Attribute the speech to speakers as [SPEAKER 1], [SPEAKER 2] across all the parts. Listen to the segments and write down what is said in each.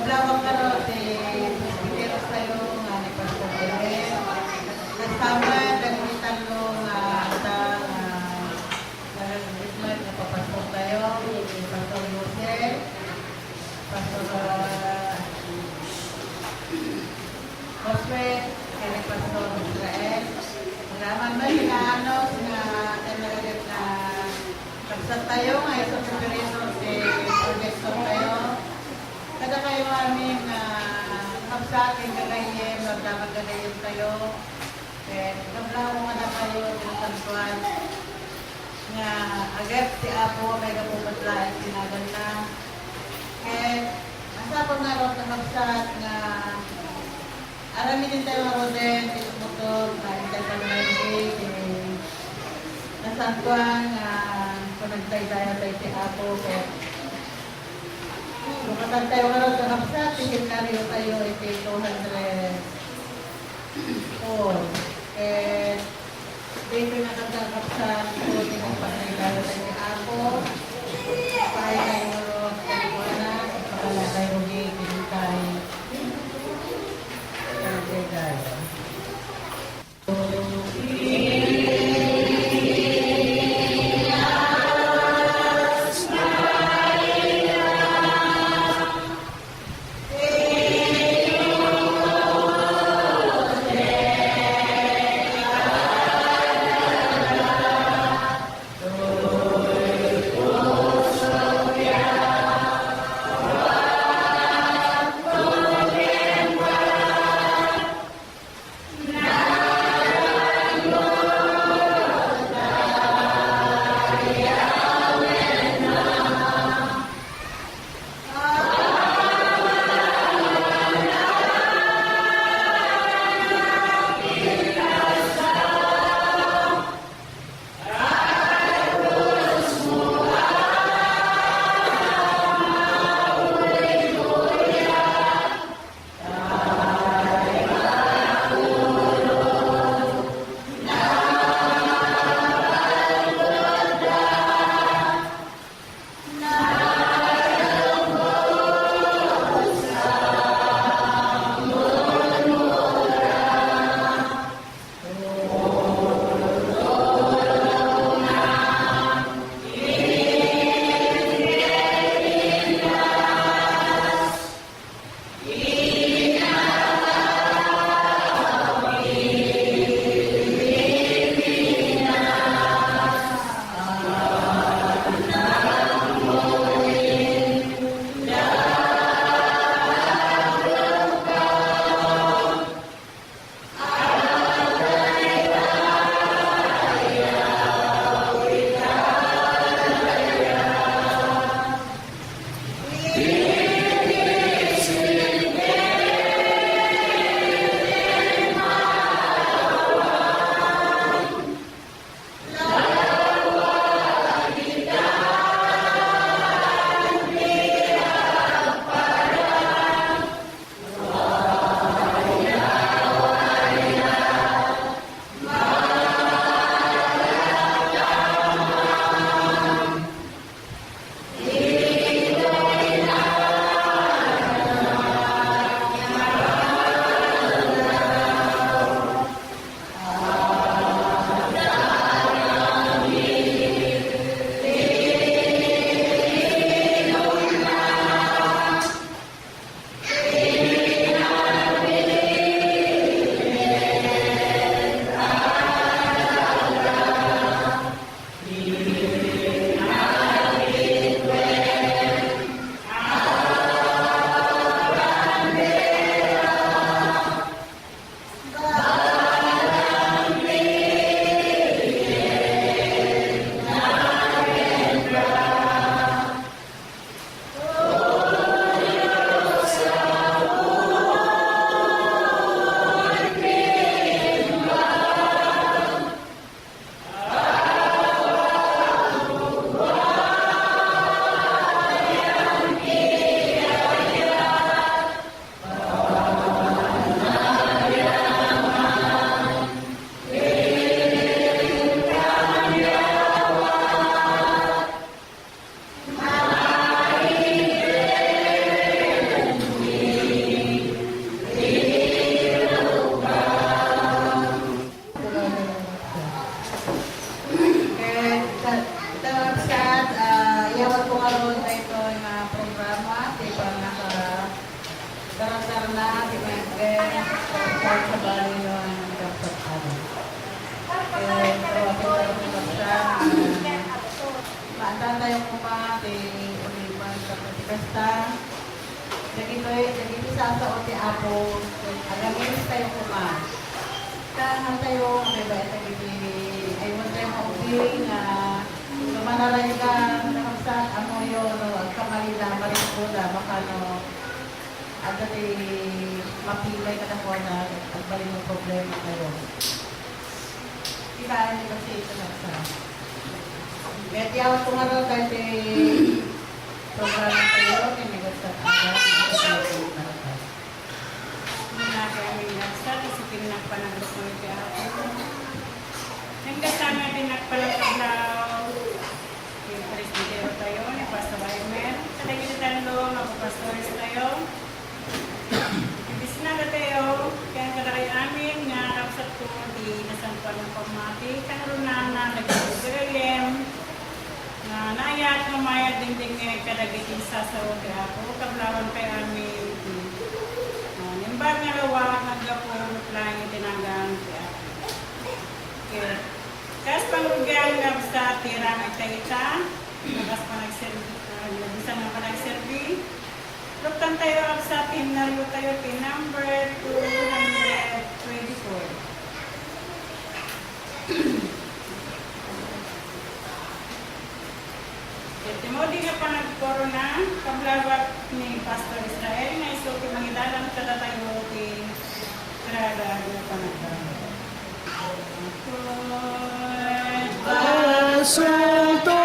[SPEAKER 1] Nablawang ka ro, Pagkiro sa'yo nga ni Pastor David. Kasama, dagmitan mo nga Ismail na papasok tayo. Pastor Jose, Pastor Josue, kaya Pastor Israel. Naman ba hinaanos na talagang na pagsat tayo nga sa preparation projection tayo. Kada kayo aming kapsakin kagayin, magdaman kagayin tayo. Naglaho nga na tayo ng tantuan nga agad si Apo may kapupatlaan sinagan na. Asa po nga ron na kapsat nga arami din tayo nga din, motor, naintay pa naman nasantuan nga panagtay tayo si Apo. Lumatan tayo nga ron sa kapsat, tingin na rin tayo 204. Dito na kagkakapsat, tingin pa tayo tayo si Apo. Kaya tayo ron, kaliwana, pakala tayo rin, tingin tayo. Darat-dar na, dimengke, sa bali nyo ang kapsatan. Eh, tawagin ko siya. Maandan tayo kumati, uliban sa patikasta. Jadi sa o ti Apo, agamin tayo kuma. Kahan tayo, diba, ayun tayo maubing na lumanaray ka, nakapsat, amo yun, ang kamalila, marikuda, baka no, at dati mapilay ka na po na at balik mo problema kayo. Kailangan nyo kasi ito naksa. Kaya tiyawat ko nga raw kasi program kayo, kinigot sa
[SPEAKER 2] kasi pinagpanagros mo ito ako. Nagkasama din nagpalagpaglaw yung presbitero tayo, ni Pastor Weimer. Talagitan lo, mapapastores tayo. Ibis na tayo, kaya kalakay amin nga kapsat ko, di nasampan ng pamati. Kanurunan na nag-ugalem, na naayat, mamayat ding kadagitin sa saote ako. Kablawan kay amin. Nimbag nga lawa, nagapon, lang itinanggang siya. Kas pangrugyang nga sa tirang ay kaita, nagas pa nagservi, nabisan nga pa nagservi. Luktan tayo sa tinaryo tayo, pin number 224. Timodi nga pa nagkorona, kablawat ni Pastor Israel, na isuki mangidalang kada tayo ti Trada nga pa nagkorona.
[SPEAKER 3] Santo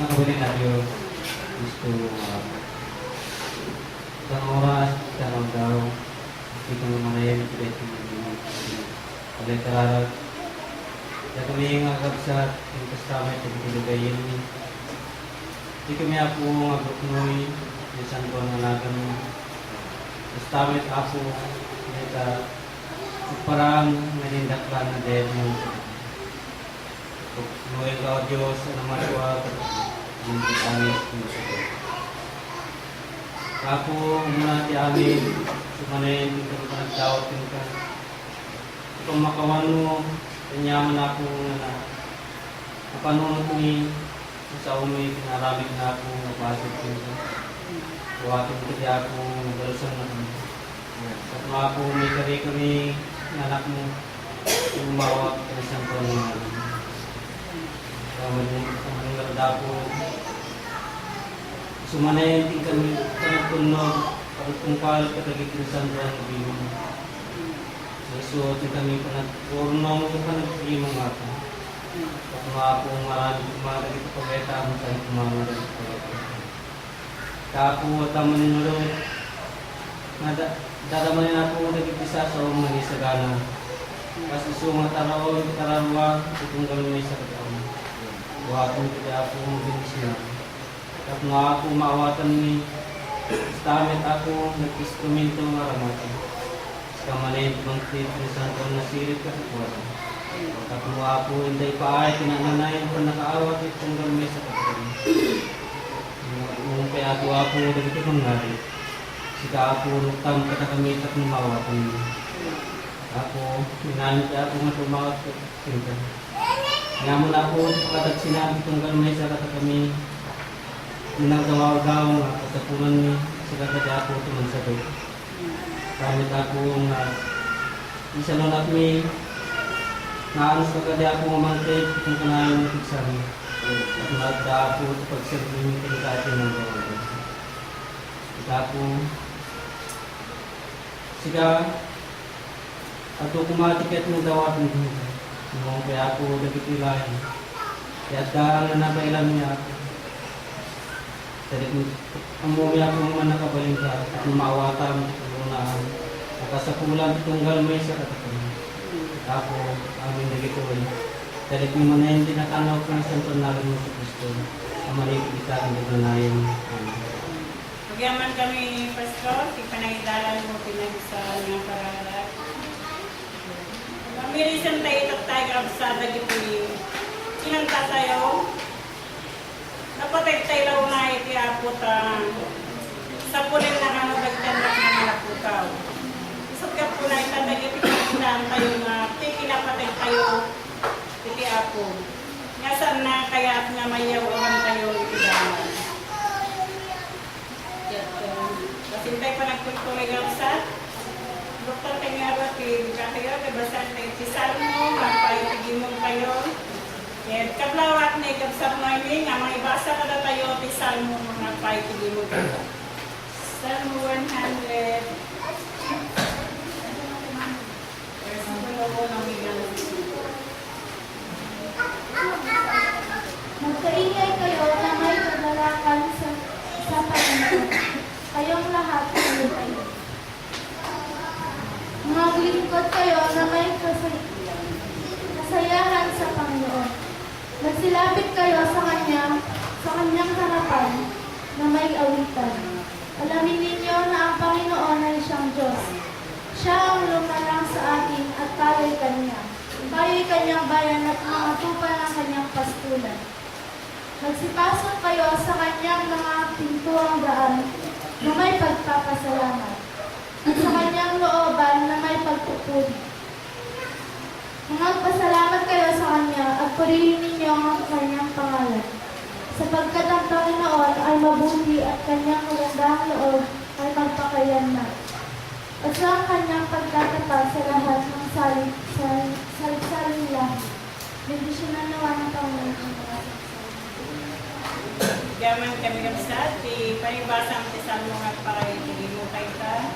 [SPEAKER 3] nakabalik na Diyos. Gusto isang oras, isang daw. Hindi ko manayan ito dito. Balik kararat. Kaya kami yung agabsat, yung kastamay, pagkulugayin. Hindi kami ako ang aguknoy, yung santo ang alagan mo. Kastamay ako, nita, parang nanindak ka na dahil mo. Nuhay ka o Diyos, ang matwa, hindi angis mo sa ito. Ako, muna ti amin, sumanin, hindi ko nagtawag ka. Kung makawan mo, kanyaman ako na napanunod ni sa umi, pinaramig na ako, napasok ko. Huwakin ko di ako, nagalusan na kami. At mga ako, may kami, anak mo, umawak ka na siyang panunod. Kamanunod ako, sumanay, hindi kami kanagpunog, pagkungkal, katagit ng sanduan, bilang. So, ito kami panagpurno mo panagprimong ako. Kung mga ako marami kumarag ito pagkita mo tayo kumarag ito pagkita. Kapo, tamo ninyo dadamanin ako nagipisa sa mga isagana. Kasi sungat araw, tararuwa, itong gawin may sa kataon. Buhatong kaya ako binisya. At mga ako maawatan ni stamit ako, nag-instrumento maramatan. Kamanay bangkit ni Santo Nasirit ka sa kuwara. Kapwa po hindi pa ay pinananayan pa nakaawat itong gamay sa kapatid. Nung kaya ako dagito mangarit. Sika ako nuktam katakamit at numawatan. Ako, minanit ako matumawat sa sinta. Ngayon ako pagkatat sinabi itong gamay sa katakami. Minagawa-gaw nga katapunan ni sa katadya ako tumansabay. Kahit ako nga isa nun at may naanos ka kaya ako mamangkit kung kanayon ng pigsari at nagda ako sa pagserving pinikatin ng gawin. Ika ako siga ato kumatiket ng dawat ng dito. Nung kaya ako nagkitilayan. Kaya daan na nabailan niya ako. Ang mumi ako naman nakabaling ka at maawatan na nakasapulan tunggal may sa katakan. Ako, aming nagituloy. Dahil kung manayin din nakanaw ko ng Santo Nalang mo sa Kristo, ang maligid kita ang nagnanayin.
[SPEAKER 2] Pagyaman kami, Pastor, ipanagidalan mo pinagsa ng paralat. Mamirisan tayo tayo kapsada gipuli. Sinanta tayo. Napatay tayo na itiapot sa punin na ano nagtandak na nalaputaw. Isot ka po na itandag ipinagdaan tayo na kinapatay tayo itiapot. Ngasan na kaya at nga mayawagan tayo itidaman. Kasintay pa nagtutuloy ng sa Dr. Kanyara, kayo, kabasan tayo tisal mo, mapayitigimong kayo. Kablawat ni kapsap namin, nga mga ibasa ka na tayo, tisal mo mga payitigimong kayo. Psalm 100.
[SPEAKER 4] Magkaingay kayo na may kagalakan sa Panginoon. Kayong lahat ng kayo. Maglingkod kayo na may kasayahan sa Panginoon. Magsilapit kayo sa kanyang harapan na may awitan. Alamin ninyo na ang Panginoon ay siyang Diyos. Siya ang lumalang sa atin at tayo'y Kanya. Tayo'y Kanyang bayan at mga tupa ng Kanyang pastulan. Magsipasok kayo sa Kanyang mga pintuang daan na may pagpapasalamat at sa Kanyang looban na may pagpupuri. Magpasalamat kayo sa Kanya at purihin ninyo ang Kanyang pangalan. Sapagkat ang Panginoon ay mabuti at Kanyang magandang loob ay magpakayanman. At sa Kanyang pagtatapat sa lahat ng salit-saling lahat. Bendisyonan nawa ng Panginoon ang mga
[SPEAKER 2] Gaman kami kapsat, panibasang tisal mo at pakaitigin mo kayo ka.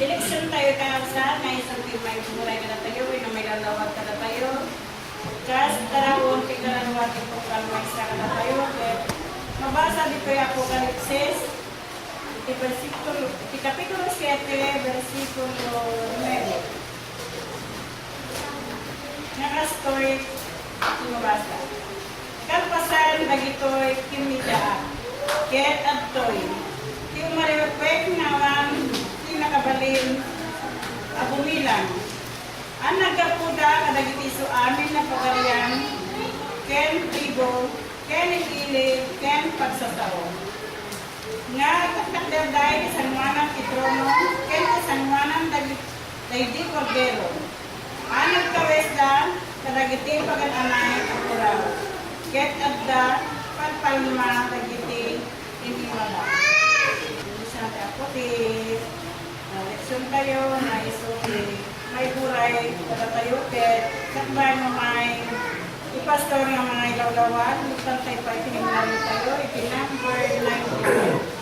[SPEAKER 2] Eleksyon tayo kapsat, na isang may pumulay ka na tayo, na may lalawag ka na tayo. Kas tarawon, tiglalawag itong kalwa nakatayo. Mabasa dito yung Apokalipsis, Kapitulo 7, versikulo 9. Nakastory, mabasa. Kalpasan dagitoy kimita, ket adtoy. Ti umarepek nawan ti nakabalin abumilang. Ang nagapuda kadagiti su amin na pagarian, ken tribo, ken ililid, ken pagsasao. Nga kakakderday ni sanwanang itrono, ken ni sanwanang dagiti kordero. Ang nagkawesda, kadagiti pagananay ang kuraw. Ket adda, palpalma, dagiti inimala. Isa ako ti leksyon tayo na isuki. May buray, tayo ket sakbay mo may ipastor ng mga ilawlawan, mutantay pa itinignan tayo, itinumber 95.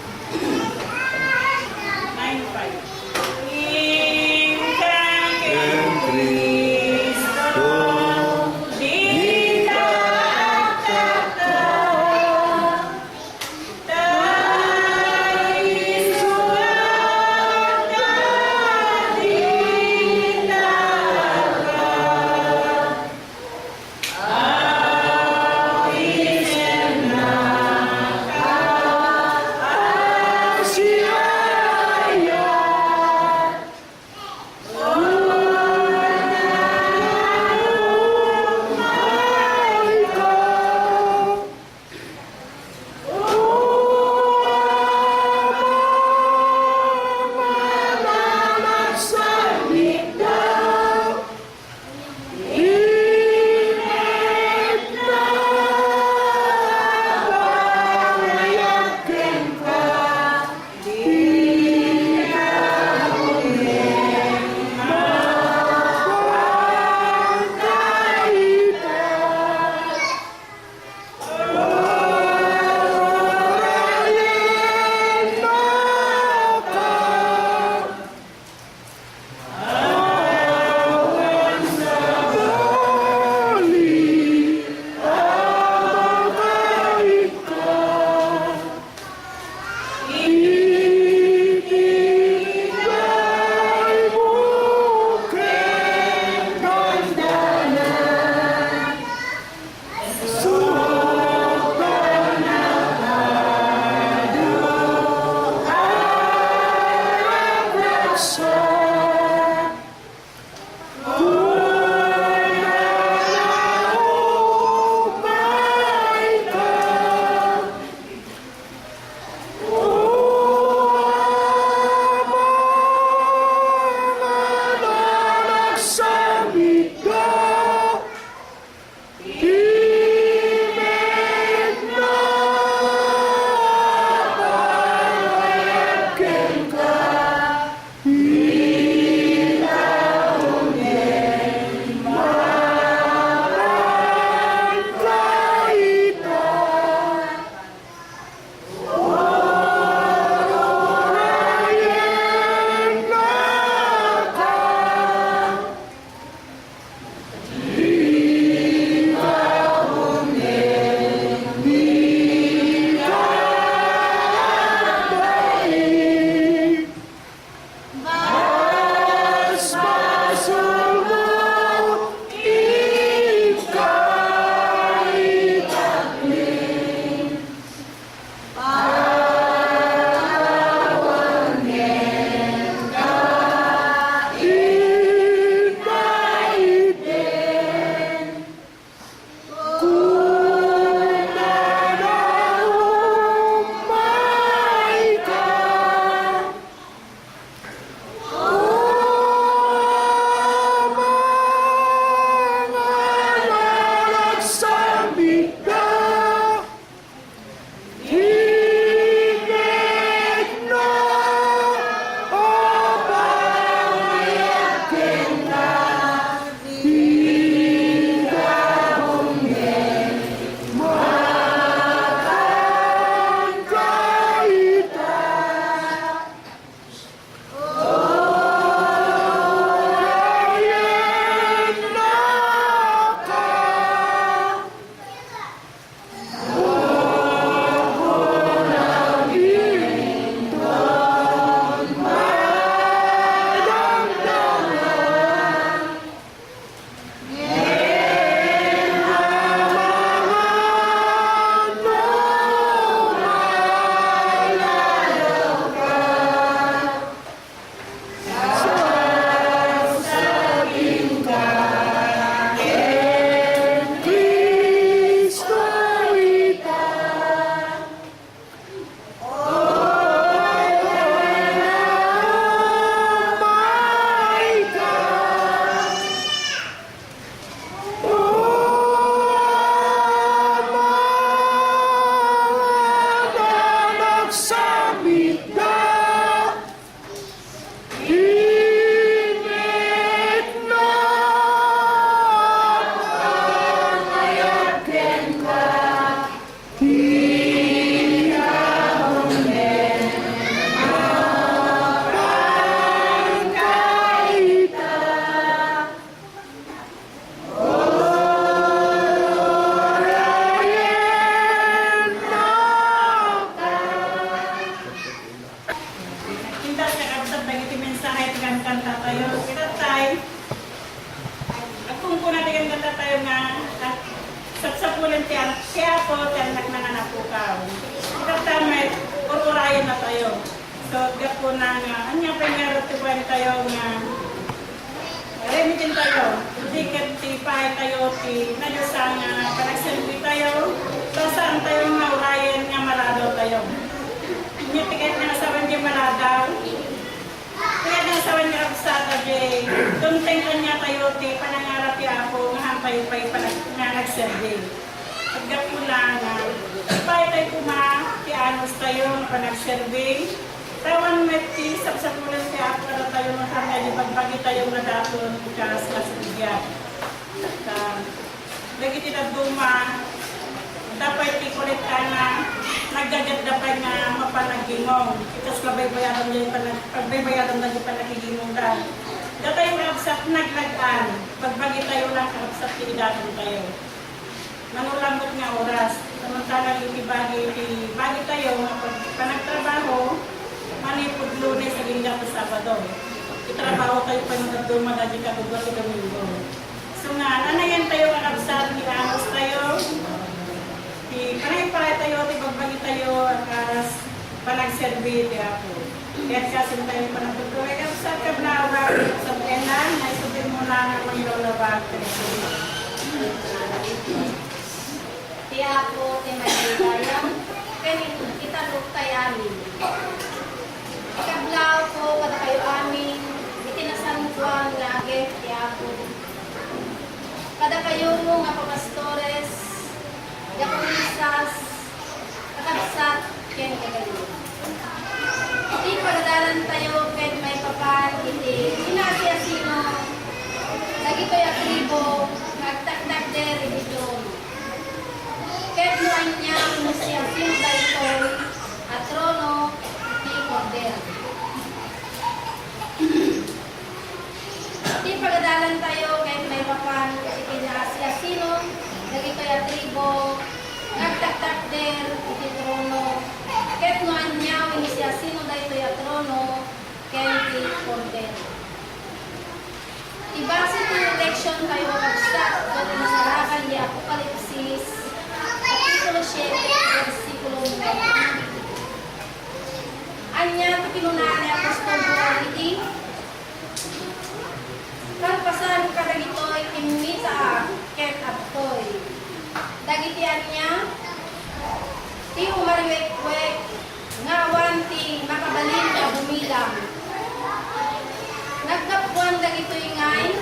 [SPEAKER 2] sasapulan kaya po, tanak na nga na po ka. Ikatamay, ururayan na tayo. So, gapo na nga, anya pa nga ratuban tayo nga, remitin tayo. Dikat ti pahay tayo, ti nalusa nga, panagsalbi tayo. So, saan tayo nga urayan nga maradaw tayo. Nya tikat nga nasaban di maradaw. Tikat nga nasaban nga sa tabi. Tunteng kanya tayo, ti panangarap ti ako, nga hampay-pay nga nagsalbi. At gapo na nga, pahay tayo kuma, ti anos tayo, panagsalbi. Tawan meti sapsapulan kaya para tayo mahamay di pagbagi tayo na daton kas kasigyan. Lagi tidak duma dapat ikulit ka na nagdagat dapat nga mapanagingong. Itas kabaybayaran din pagbaybayaran na di panagigingong da. Datay kapsat naglagan pagbagi tayo lang kapsat ti daton tayo. Manulangot nga oras. Samantalang ibagi tayo panagtrabaho manipod Lunes sa Lingga sa Sabado. Itrabaho tayo pa ng dumada di kabudwa sa Domingo. So nga, nanayan tayo kakabsat, ilanos tayo. Panay-paray tayo, tibagbagi tayo, akas panagserbi, di ako. Kaya kasin tayo panagtutuwa. Kakabsat ka blawa, sa penan, na isubin mo na ng mga lolabag.
[SPEAKER 5] Di ako, tinagayayang, kita tayamin. Ikablaw ko, kada kayo amin, itinasantuan nga agad ti ako. Kada kayo nga papastores, yakunisas, kakabsat, ken kagayo. Iti pagdalan tayo, ken may papan, iti sinasiyasino, nagito'y akribo, nagtakdak der, ito. Ken mo anya, sinasiyasino dahil at trono, order. Di pagadalan tayo kahit may papan ikinasiyasino, lagi kayo tribo, nagtaktak der, ititrono, kahit noan niya, inisiyasino dahil kayo trono, kahit order. Ibase ito election tayo kapsat, doon nasarakan ni Apokalipsis, Kapitulo 7, versikulo 9. Anya pinunaan ni Apostol Bukaliti. Kalpasan ka dagitoy imita ket aptoy. Dagitian niya ti umariwek-wek ngawan ti makabalin ka bumilang. Nagkapuan dagitoy ngay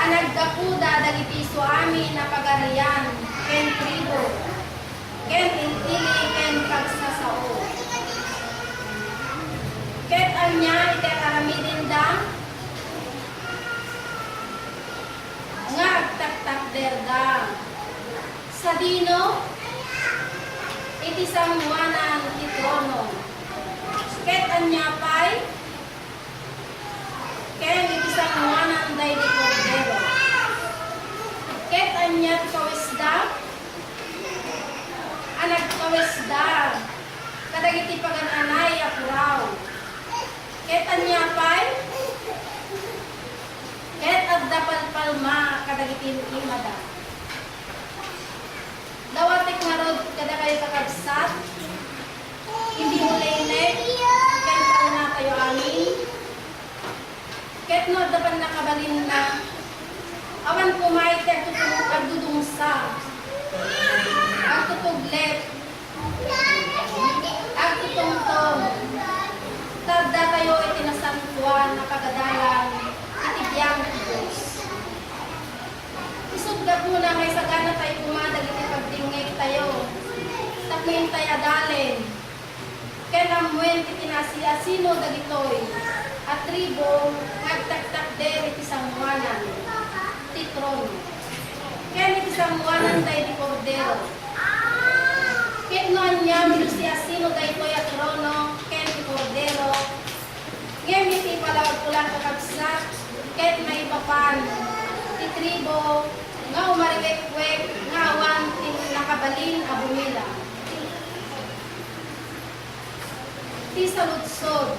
[SPEAKER 5] nagkapuda dagiti suami na pagarian ken tribo ken intili ken pagsasao. Ket anya iti aramidin da nga agtaktak derda sa dino iti samwanan ti trono. Ket anya pay ken iti samwanan day di kordero. Ket anya ti kawisda nagkawesda kadagiti pagananay apuraw. Ket anya pay ket adda palma kadagiti imada. Dawatik ngarod kada kayo kakabsat hindi mo lenek ken na tayo amin ket no dapan nakabalin na awan kumay ket agdudungsa agtutuglet, agtutungtong, tadda kayo itinasantuan na pagadalang itibiyang Diyos. Isugdag mo na may sagana tayo kumadag itipagtingig tayo, tapuin tayo adalin, kenamwen itinasiyasino dagitoy, at tribo, nagtaktak der itisamwanan, titrono. Ken itisamwanan tayo di kordero. Ket noan niya minusiyasino tayo ko'y at trono, ken di kordero. Ngem iti palawag pulang kakabsat, ket may papan, ti tribo, nga umariwek-wek, nga awan tin nakabalin abumila. Ti saludsod.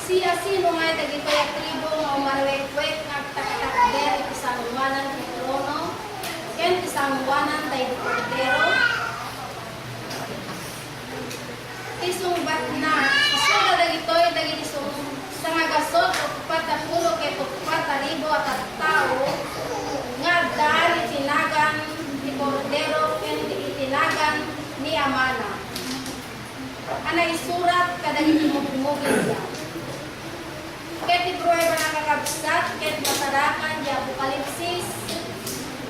[SPEAKER 5] Siya sino nga dagitoy at tribo nga umariwek-wek, nagtaktak der iti samwanan isugat na isuga dagitoy dagiti sa nga gasot o patapulo ket 4,000 at tao nga daan itinagan ni Cordero ken itinagan ni Amana. Ana isurat kadagiti mugmugin siya. Ket iprueba nakakabsat ket masarakan di Apokalipsis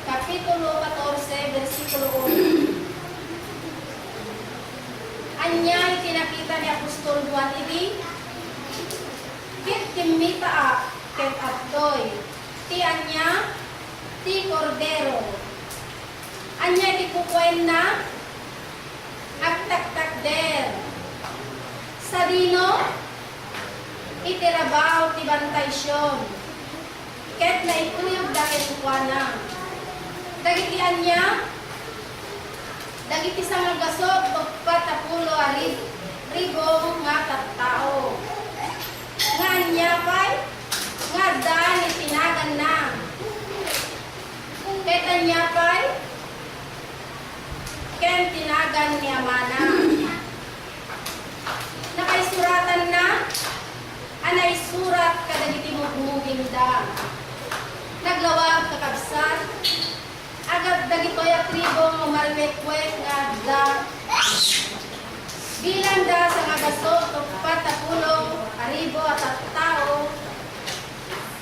[SPEAKER 5] Kapitulo 14, versikulo 1. Anya itinakita ni Apostol Juan ini, ket kimita ket abdoy, ti anya, ti Cordero. Anya itikukuin na, agtaktak der. Sa dino, itirabaw ti bantaysyon, ket na ituyog dahil kuwana. Dagiti anya, dagiti sa nga gasot o 4,000 nga tattao. Nga anya pa'y, nga daan itinagan na. Ket anya pa'y, ken tinagan ni Amana. Nakaisuratan na, anay surat kadagiti mugmuging da. Naglawag kakabsat, agad dagitoy at tribong umarmekwek nga da. Bilang da sa nga gasot o 4,000 at tao,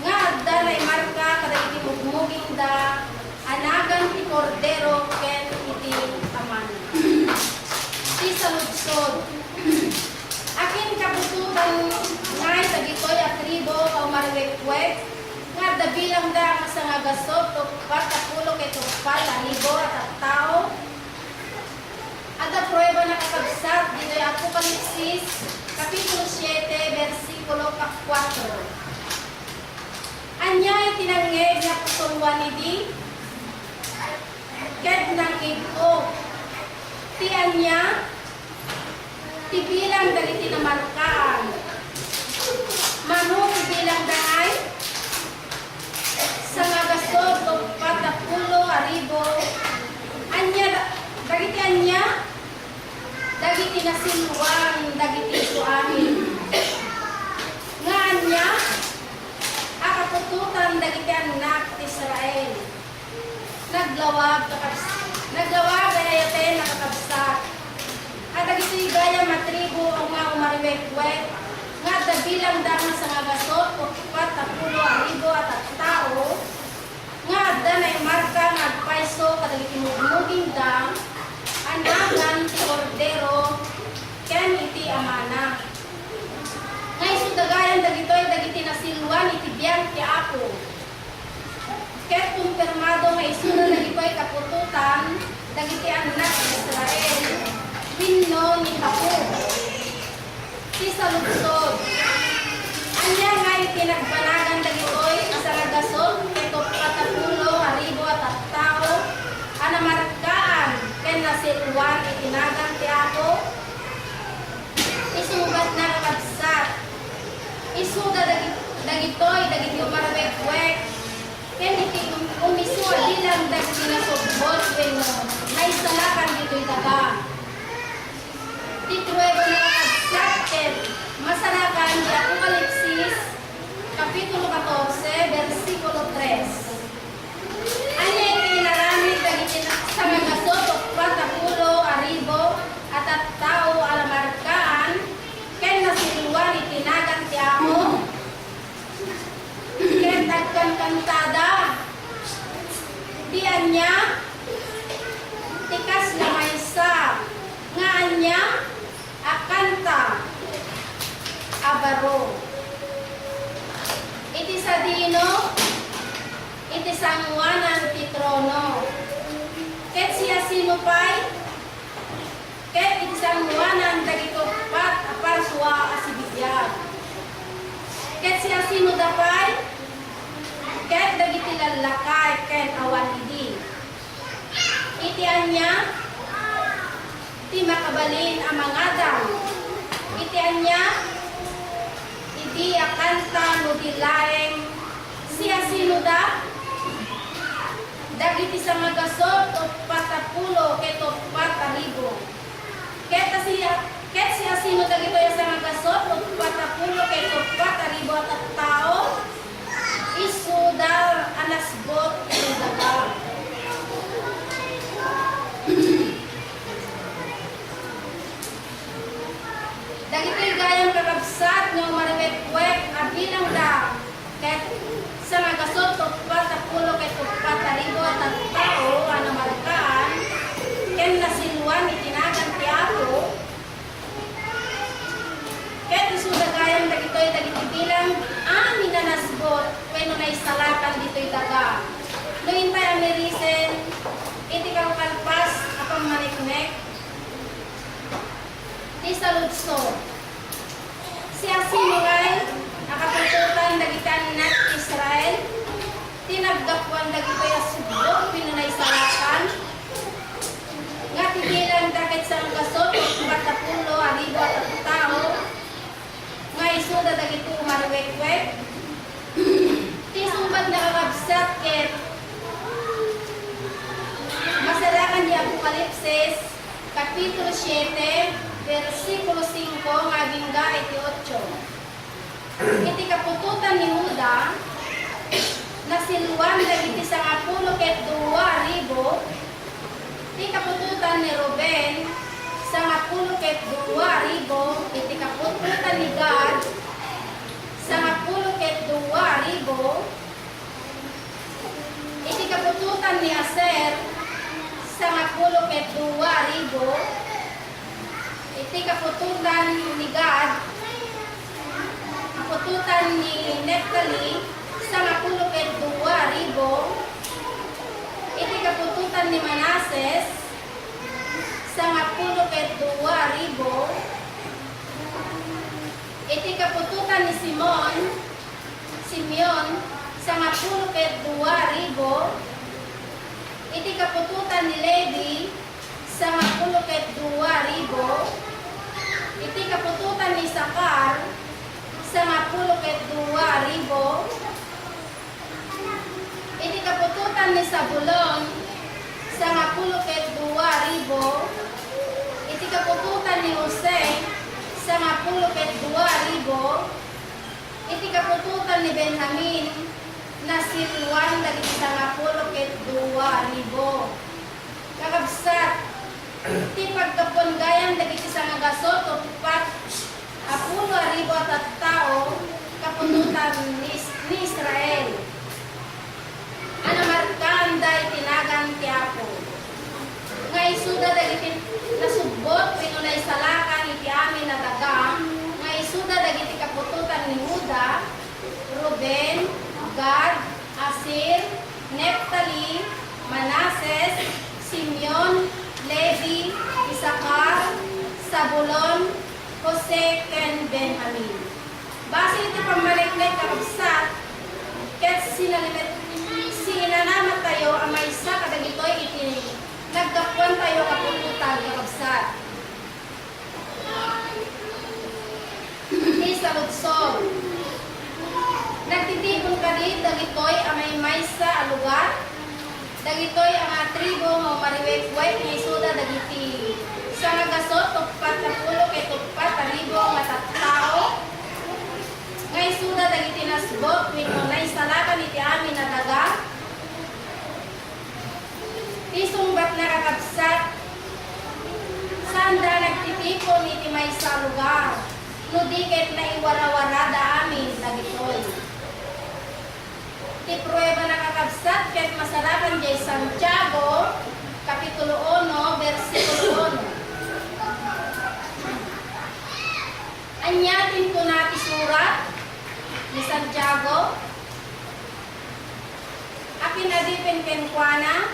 [SPEAKER 5] nga da na imarka kadagiti mugmuging da, anagan ti Cordero ken iti Amana. Ti saludsod, akin kapututan ngay dagitoy at tribo umarmekwek, nga dabilang da nga sa nga gasot o 4,000 at tao. At ang prueba na kakabsat dito yung Apokalipsis Kapitulo 7, versikulo 4. Anya itinangeg na Apostol Juan ket nangig o ti anya ti bilang dagiti namarkaan. Manong bilang daay sa nga gasot o 4,000 anya dagiti anya dagiti nasilwan dagiti suamin nga anya akapututan dagiti anak ti Israel naglawag ayaten nakakabsat at dagiti gaya matribo o nga umariwekwek nga dabilang dama sa nga gasot o 4,000 at tao nga adda na imarka nga agpaiso kadagiti mugmuging da anagan ti Cordero ken iti Amana. Nga isudagayan dagitoy dagiti nasilwan iti biyang ti Apo. Ket kumpirmado nga isuda dagitoy kapututan dagiti anak ti Israel wenno ni Apo. Ti saludsod, anya nga itinagbanagan dagitoy sa nagasot ket 4,000 at tao anamarkaan ken nasilwan itinagan ti Apo. Isugat na kakabsat, isuda dagitoy dagiti umarwekwek ken iti umiswa bilang dagiti nasubbot wenno naisalakan ditoy daga. Ti prueba na kakabsat ken masarakan di Apokalipsis Kapitulo 14, versikulo 3. Anya itinaramid dagiti sa nga gasot o 4,000 at tao alamarkaan ken nasilwan itinagan ti Amo ken dagkan kantada ti anya tikas na maysa nga anya akanta abaro iti sa dino iti sangwanan ti trono ket siya sinupay ket iti sangwanan dagito pat aparswa asibiyag ket siya sinudapay ket dagiti lalakay ken awan idi iti anya ti makabalin ang mga dam iti anya idi akanta no dilaeng siya sinuda dagiti sa mga gasot o 40 ket 4,000 ket Ket si asino dagito sa nga gasot ug 40 kay 4,000 at tao. Isudar anasbot ing daga. Dagitoy gayam kakabsat nga mariwek-wek abilang da. Ket sa nga gasot ug 40 kay 4,000 at tao ano markaan. Ken nasilwan itinagan ti Apo. Ket isuda gayam dagitoy dagiti bilang amin na nasbot wenno na isalakan ditoy daga. No hintay amerisen iti kalpas apang maniknek ti saludso. Si asino ngay nakapatutan dagiti anak Israel tinaggapuan dagitoy asubok wenno na isalakan. Nga tigilan dakit sa gasot 40,000 at tao. Nga isuda dagito mariwek-wek. Ti sumbat na kakabsat ket masalakan di Apokalipsis Kapitulo 7 versikulo 5 ngaging ga iti 8. Iti kapututan ni Huda nasilwan dagiti 10,000 ti kapututan ni Ruben 10,000 iti kapututan ni Gad 10,000 iti kapututan ni Aser 10,000 iti kapututan ni Gad kapututan ni Neftali 10,000 iti kapututan ni Manases 10,000 iti kapututan ni Simeon 10,000 iti kapututan ni Levi 10,000 iti kapututan ni Sakar 10,000 iti kapututan ni Sabulon 10,000 iti kapututan ni Jose 10,000 iti kapututan ni Benjamin na silwan dagiti 10,000 kakabsat ti pagkapon gayam dagiti nga gasot o 40,000 at tao kapututan ni Israel. Ano markaan dahil tinagan ti Apo. Nga isuda dagiti nasubbot wenno na isalakan iti amin na daga. Nga isuda dagiti kapututan ni Huda, Ruben, Gad, Aser, Neftali, Manases, Simeon, Levi, Isakar, Sabulon, Jose, ken Benjamin. Base iti pamaliknek kakabsat ket sinanamat tayo ang may isa kadagitoy iti naggapuan tayo kapututan kakabsat. Iti saludsod. Nagtitipon ka di dagitoy ang may isa a lugar. Dagitoy ang tribo mo mariwek-wek ni isuda dagiti sa nagasot o 40 kay 4,000 matattao. Nga isuda dagiti nasbot wenno na isalakan iti amin na daga. Isungbat na kakabsat sanda nagtitipon iti maysa lugar no di ket naiwara-wara da amin dagitoy. Ti prueba na kakabsat ket masarakan jay Santiago Kapitulo 1 versikulo 1. Anyatin ko nati surat ni Santiago. Akin adipin kenkwana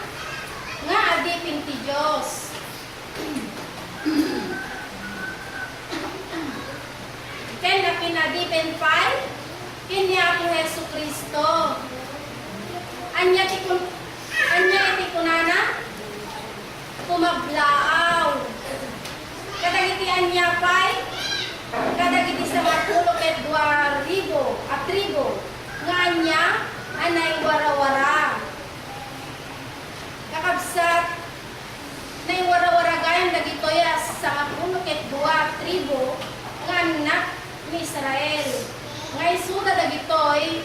[SPEAKER 5] nga adipin ti Diyos. Ken akin adipin pay kinya ako Hesu Kristo. Anya iti kunana kumablaaw. Kadagiti anya pay kadagiti sa 10,000 at tribo nga anya anay wara-wara. Kakabsat nay wara-wara gayam dagitoy sa 10,000 dua tribo nga anak ni Israel. Nga isuda dagitoy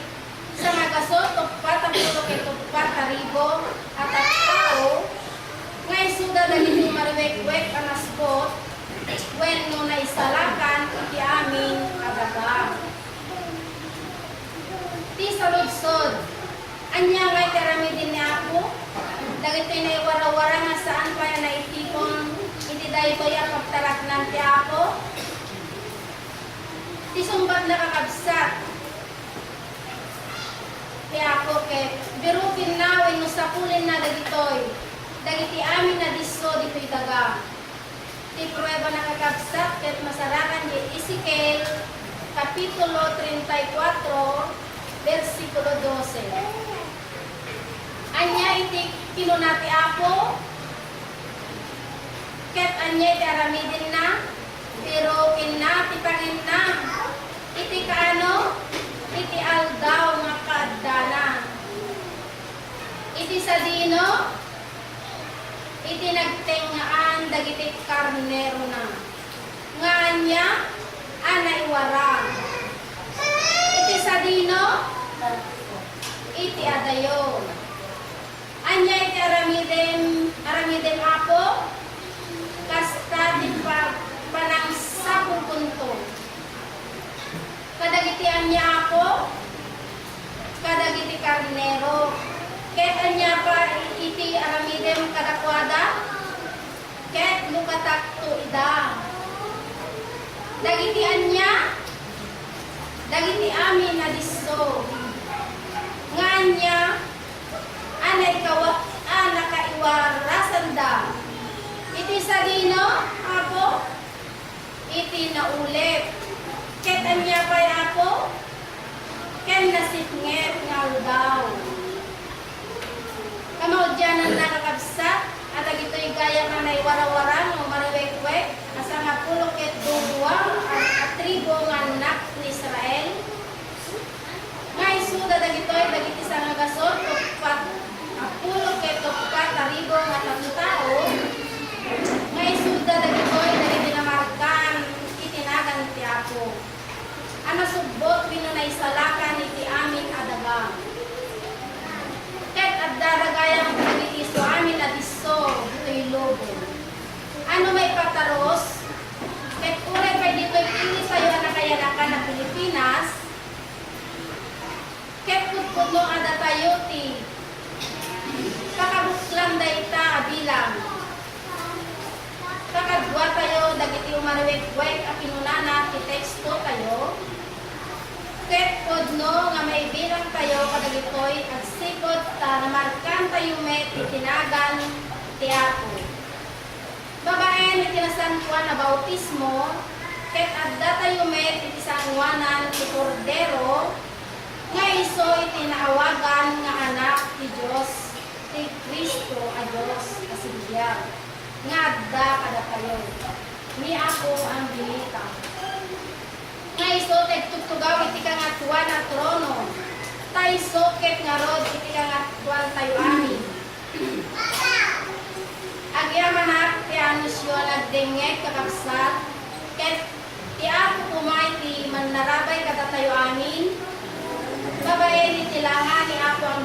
[SPEAKER 5] sa nagasot o patapulo kay pataribo at at tao nga isuda dagitoy mariwek-wek ang asbot when no naisalakan iti amin adaga. Ti saludsod anya nga karami din ni ako dagitoy na iwara-wara nga saan pa na itipon iti daytoy ang pagtalaknan ti ako. Ti sumbat na kakabsat ti ako kay birupin na wenno sapulin na dagitoy dagiti amin na disso ditoy daga. Ti prueba na kakabsat ket masarakan di Ezekiel kapitulo 34 versikulo 12. Anya iti kinunati apo ket anya iti aramidin na pero kinati pangin na iti kaano iti aldaw nga kaadana iti sadino iti nagtengaan dagiti karnero na nga anya ana iwara iti sadino iti adayo anya iti aramiden apo kasta ti panang sapong punto kadagiti anya apo kadagiti karnero ket anya pa iti aramiden kadakwada ket lukatakto ida dagiti anya dagiti amin na disso nga anya ana kaiwarasanda iti sadino apo iti naulit ket anya pa apo ken nasitnget nga aldaw kamaudyanan na kakabsat at agito'y gaya nga naiwara-wara ng mariwek-wek asa nga pulo ket duwa at tribo nga anak ni Israel nga isuda dagito'y dagiti sa nga gasot pulo ket taribo nga tao nga isuda dagito'y dagiti namarkan itinagan ti apo ano subbot wino na isalakan iti amin adaga ket addaragayang dagiti so amin adisso ito'y lobo ano may pataros ket uray pa dito'y pili sayo na kayanakan na Pilipinas ket putpuno ada tayo ti kakabuklan dayta bilang kakadwa tayo dagiti umariwek-wek a pinunana ti teksto tayo ket podno nga may bilang tayo kadagitoy agsikot ta namarkan tayo met itinagan ti apo babaen iti nasantuan na bautismo ket adda tayo met iti sanguanan ti kordero nga iso iti naawagan nga anak ti Dios ti Kristo a Dios kasigya nga adda kada tayo ni ako ang bilita nga iso tugtugaw iti kangatuan na trono tay soket nga rod iti kangatuan tayo amin agyaman ti anusyo nagdengeg kakabsat ket ti ako kumay ti manarabay kada tayo amin babae iti langan ni ako ang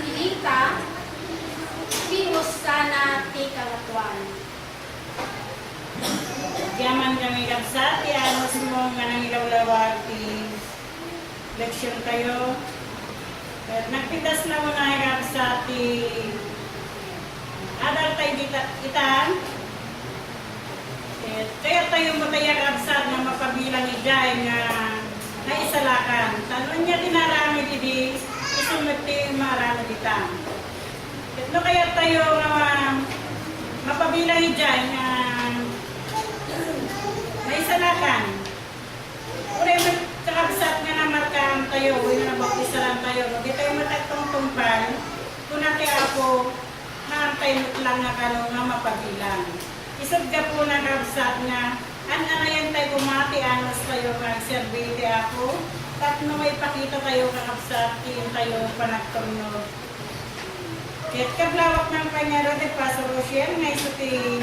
[SPEAKER 5] bilita pinos sana ti kangatuan.
[SPEAKER 2] Yaman kami kabsat, anos mo nga nang ilawlawag ti leksyon kayo. At nagpitas na mo na kabsat ti adal tayo itan. Kaya tayo mo tayo kabsat na mapabilang ijay nga naisalakan. Tanong niya tinarami di isumit ti marami ditang. No kaya tayo nga mapabilang ijay nga naisalakan. Uray magkakabsat nga namarkaan tayo, uy na nabaptisaran tayo. Hindi tayo matagtong-tungpal. Kung natin ako, naantay lang nga kanong nga mapabilang. Isod ka po na kabsat nga, an-anayan tayo kumati, anos tayo nga serbite ako. Tatno may pakita tayo kakabsat, tiin tayo panagturno. Kaya't kablawak ng Panginoon, Pastor Rochelle, nga isuti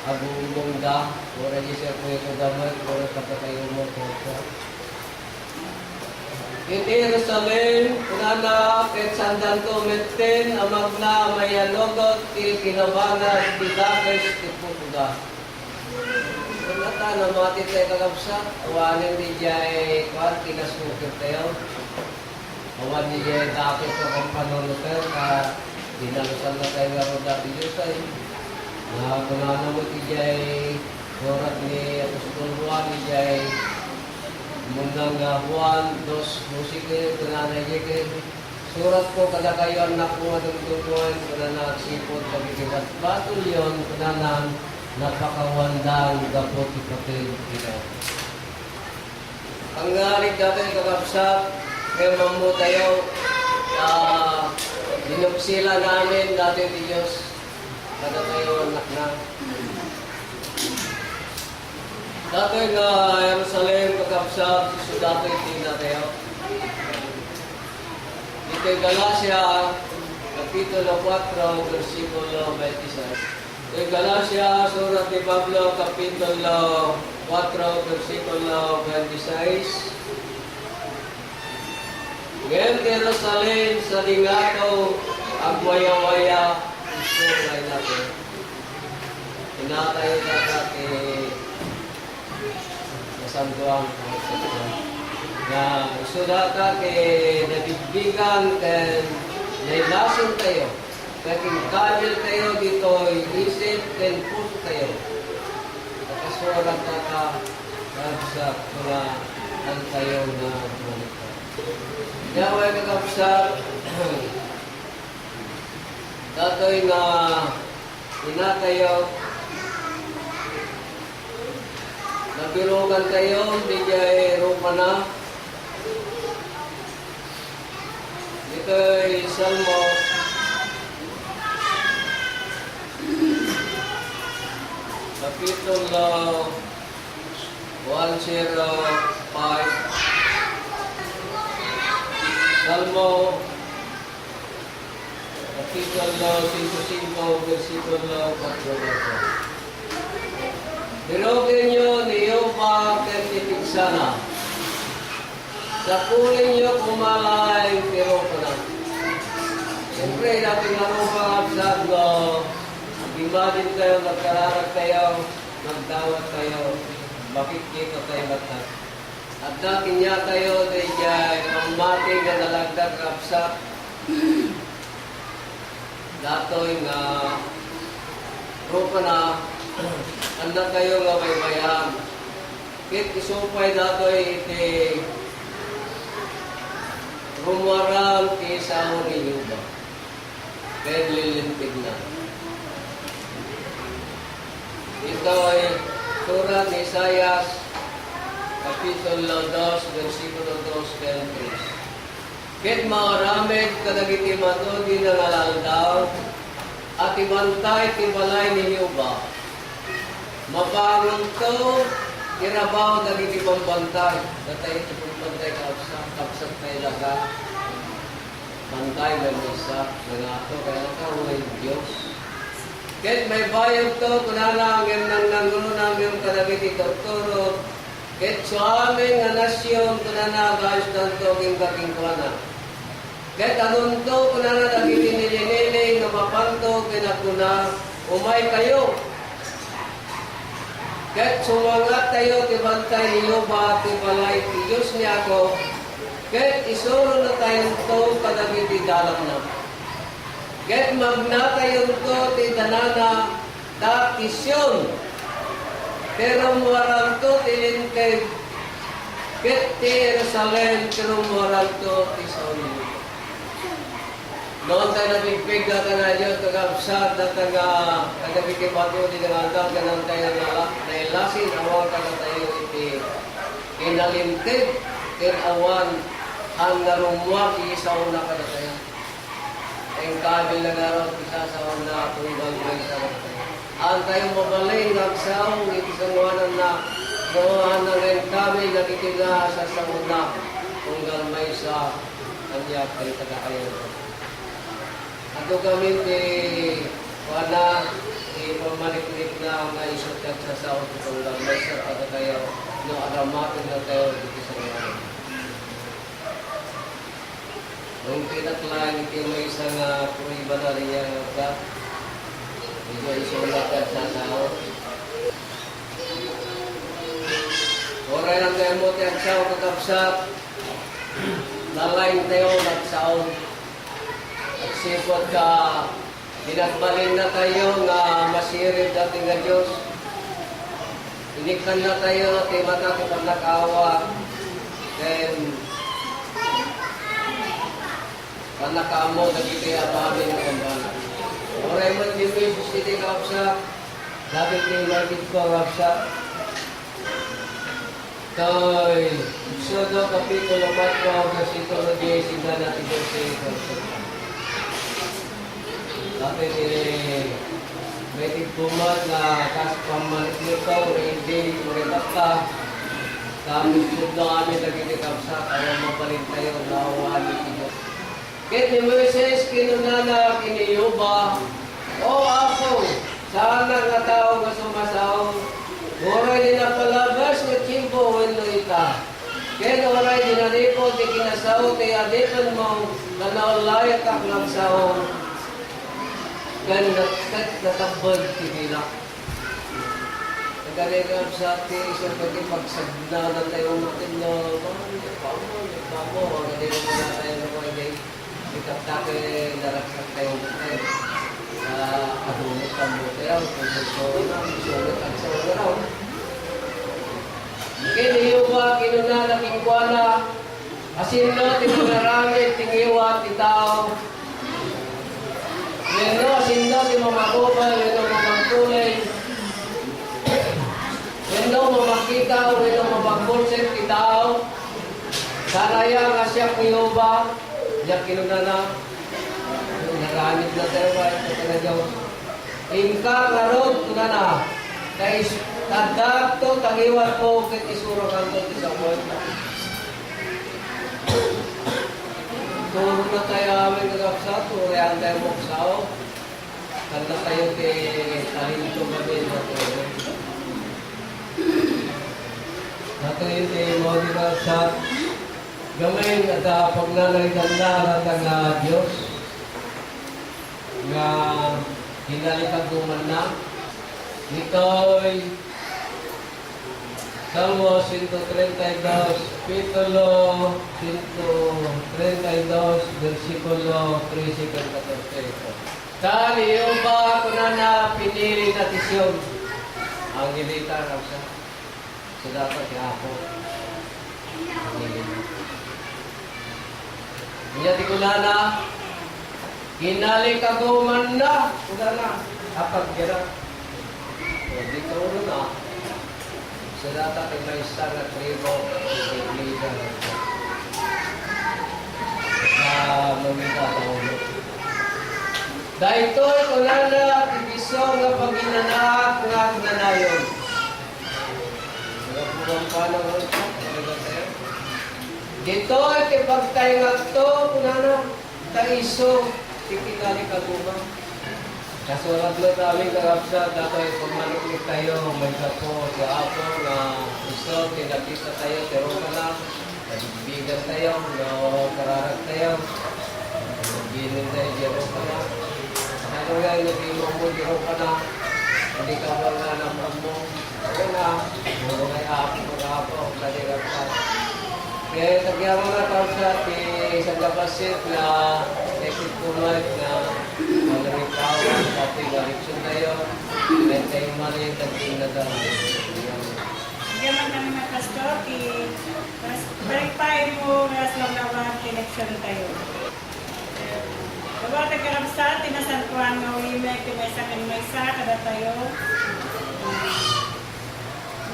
[SPEAKER 6] agumunda, ora di siya po ito damay, ora kapatayo mo po siya. In Jerusalem, kunana, ket sandan ko metten, amag na mayalogot, til kinabangan, tidakes, tiputuga. Kunata, namati tayo kagapsa, awanin di jay, kwan, kinasukir tayo. Awan di jay, dakes ko kong panonotel, ka dinalusan na tayo nga roda di Diyos ay. Na kunana mo di jay, surat ni Apostol Juan, di jay, mundang Juan, dos musike, kunana jay, surat ko kada kayo anak mo at tungtungan, kunana sipot, pagkikibat batul yun, kunana napakawandang gapot ipatid ito. Ang ngalit natin kakapsat, kaya mamu tayo, dinuksila namin dati di Diyos, kada tayo anak na. Dati nga Jerusalem kakapsat, so dati tingnan tayo. Dito Galacia, Kapitulo 4, versikulo 26. En Galacia, surat ni Pablo, Kapitulo 4, versikulo 26. Ngayon Jerusalem sa dingato, agwaya-waya, isulay natin. Tinatayo dapat nasanduan na isudata nabigbigan nailason tayo. Kaking tayo dito, isip, then puso tayo. Nakasurat ka sa mga ang tayo na bumalik. Yaway kakapsat, dato'y na inatayo, nabirugan tayo, hindi jay rupa na. Dito'y Salmo, Kapitulo 105. Salmo Kapitulo 105, versikulo 4. Dirogin nyo ni Yopa kentitig sana. Sakulin nyo kumalay pero pa na. Siyempre, natin marupang absad mo. Imagine tayo, magkararag tayo, magdawat tayo, bakit dito tayo batas. At natin niya tayo, dahil pamating na nalagdag kapsat. Dato'y nga, rupa na, anda tayo nga may bayan. Kit isupay dato'y iti, rumarang kisa ho ninyo ba? Kaya lilintig na. Ito ay surat ni Isaias, Kapitulo 2, versikulo 2, 23. Ket maaramid kadagiti mato di nangalaldaw, at ibantay tibalay ni Jehovah. Mabangon to, irabaw dagiti pambantay. Datay ito pambantay kapsat tayo laga. Bantay ng isa, nangato, kaya nakaway Diyos. Ket may bayog to, kunana ang nangulo namin kadagiti torturo. Ket so amin nga nasyon, kunana guys tanto king kakingkwana. Ket anun to, kunana dagiti niliniling nga mapanto, kinakuna, umay kayo. Ket sumangat tayo, tibantay niyo ba, tibalay, Diyos niya ako. Ket isuro na tayong to, kadagiti dalam na. Ket magnatayon to ti danana da kisyon. Pero muarang to tilin kay ket ti Jerusalem pero muarang to ti Sauli. Noon tayo nabigpig na ka na Diyos kagabsat na kagabiki bato di nangantar ka ng tayo nailasin awang ka na tayo iti inalimtid ken awan ang narumuak isauna ka na tayo. Ang kabil na garaw, isa sa una, tunggal ko isa na tayo. Ang tayong mabalay, nagsaong, itisangwanan na, gawahan na ngayon kami, nakikiga sa una, tunggal may isa, kanya kayo tagakayo. Ato kami, wala, pamaliklik na, nga isot kag sa sao itong lamay sa kada kayo no aramatin na tayo dito sa mga. Nung pinatlahan iti mo isang puriba na rin yan ka, ito isulat kag sa sao. Oray lang tayo mo tiyag sao kakapsat, nalain tayo nagsaon. At sipot ka, dinagbalin na tayo nga masirib dating nga Diyos. Iniktan na tayo na kay matakipag nakawa. Then, panakaamo, nagiging abamin ng kambala. Oray man din mo yung sustiti kapsa, dapat kayo market ko kapsa. Toy, Exodo Kapitulo 4, versikulo 10, hingga natin 12. Dapat may tigpumat na kas pamalit nito, hindi muribat kami sudlo kami nagigikap sa kaya mapalit tayo na awali ito. Kaya ni Moises kinunana kiniyuba, O Apo, sana nga tao nga sumasaw, oray din na palabas nga chimpo wendo ita. Kaya oray din na ripo di kinasaw, kaya adipan mo na naulayak ang nagsaw. Kaya natabag tibila. Nagaligam sa ating isang pagpagsagna na tayo natin na pamo, nagaligam na tayo na mga day. Ikaptake naraksak tayo natin. Adunit ang butayaw, kung sulit ang sa araw. Kiniyo ba, kinunalaking kuwana, asin no, tinungaramit, tingiwat, itao. Leno, asin no, timamagubal, leno, mamagtulay. Leno, mamakita, leno, mabagpulsit, itao. Saraya nga siya kiyo ba, diyak kinunana. Naramit na tayo ba, ito na Diyos. Ingka karod, kunana. Kaya tadak to, tangiwan ko, kit isuro kanto, isang buwan. Turo na tayo amin nagapsa, turo yan tayo moksaw. Kanda tayo kay talinto gabi na tayo. Nato yun kay mo nagapsa. Gamay na pag nanagdanda ng Diyos. Nga hinalikaguman na. Ito'y Salmo 132, Kapitulo 132, versikulo 13 hanggang 14. Taliyo ba kunana pinili na tisyon? Ang gilita raw siya. So dapat ako. Niya di kunana hinalikaguman na. Kunana kapag gira. Dito na. Sa data kay may isang na tribo, leader na mamita taon. Dahil ito'y kunana, tibiso nga pag-inanak nga nanayon. Nagapurang panahon ito, dito'y kipagtayang ito, kunana, taiso, tikinali kagumang. Kasulat mo namin karapsa, dapat pumanukit tayo, may kapo, si Apo, na gusto, tinakita tayo, pero ka lang, nagbigan tayo, kararag tayo, nagbigan tayo, jero ka lang. Ano nga, nagbigan mo, jero ka lang, hindi ka wala ng mo. Ano na, may Apo, kadi karapsa. Kaya nagyaman na karapsa, isang kapasit na exit pumat na malamig tawag, pati garipsun tayo, then tayo mali, tagping na dahil.
[SPEAKER 2] Diyan kami na pastor, verify mo na sa lawan, election tayo. Diba, nagkarapsa, tinasantuan ng ulimay, kinaysa, kada tayo.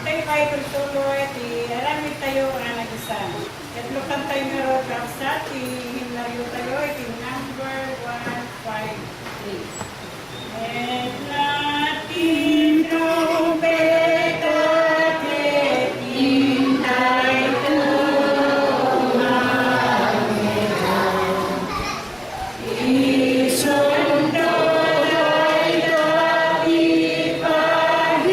[SPEAKER 2] Tayo kayo tuloy, alamit tayo ang nag-isa. At lukan tayo meron kapsa, hinaryo tayo, iti number 153. And natin trumpeta, ketin tayo isundo tayo dati pahintay.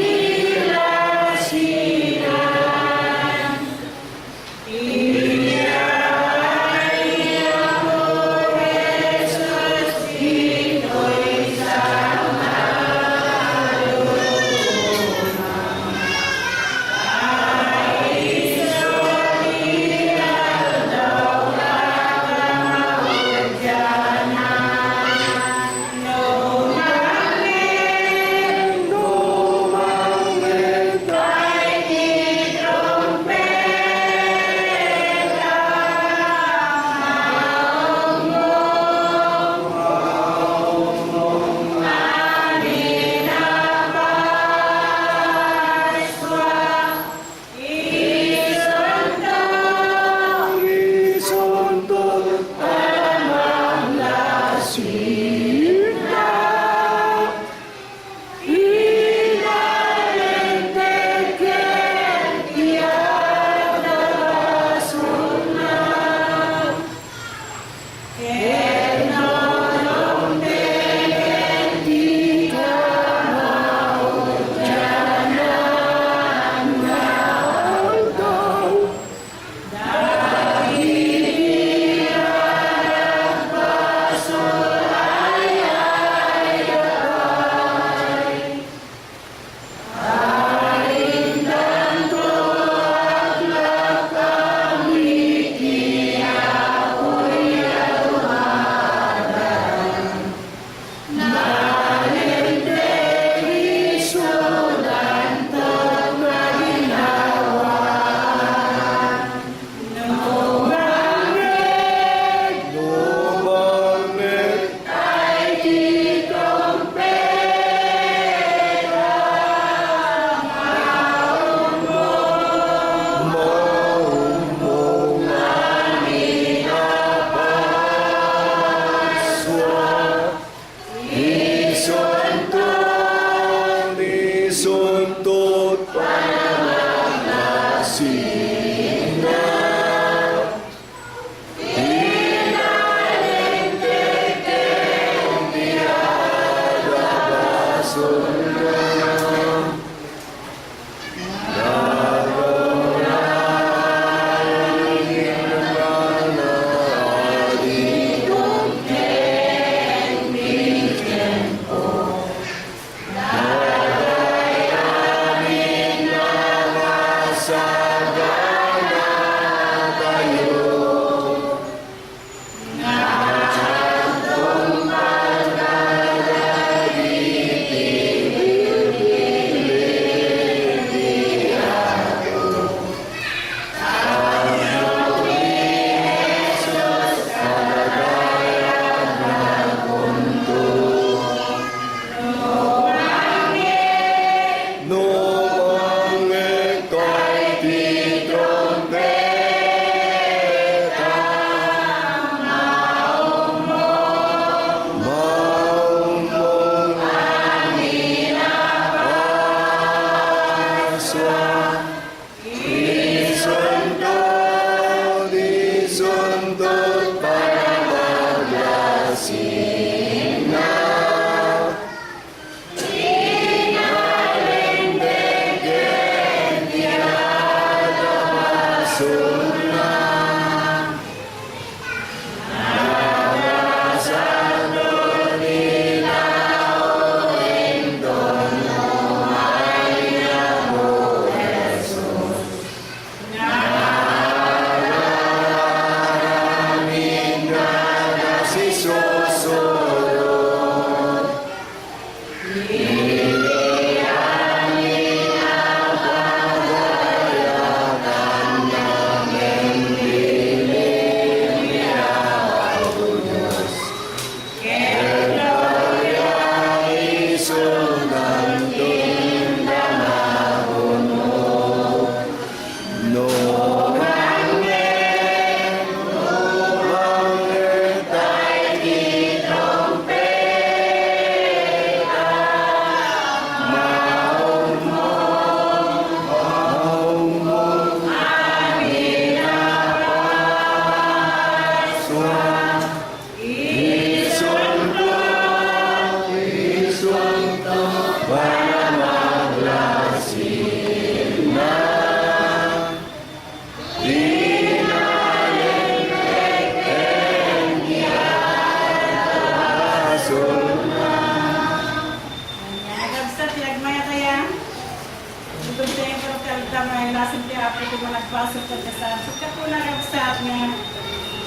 [SPEAKER 2] pasok ko sa suka po na rabsat nga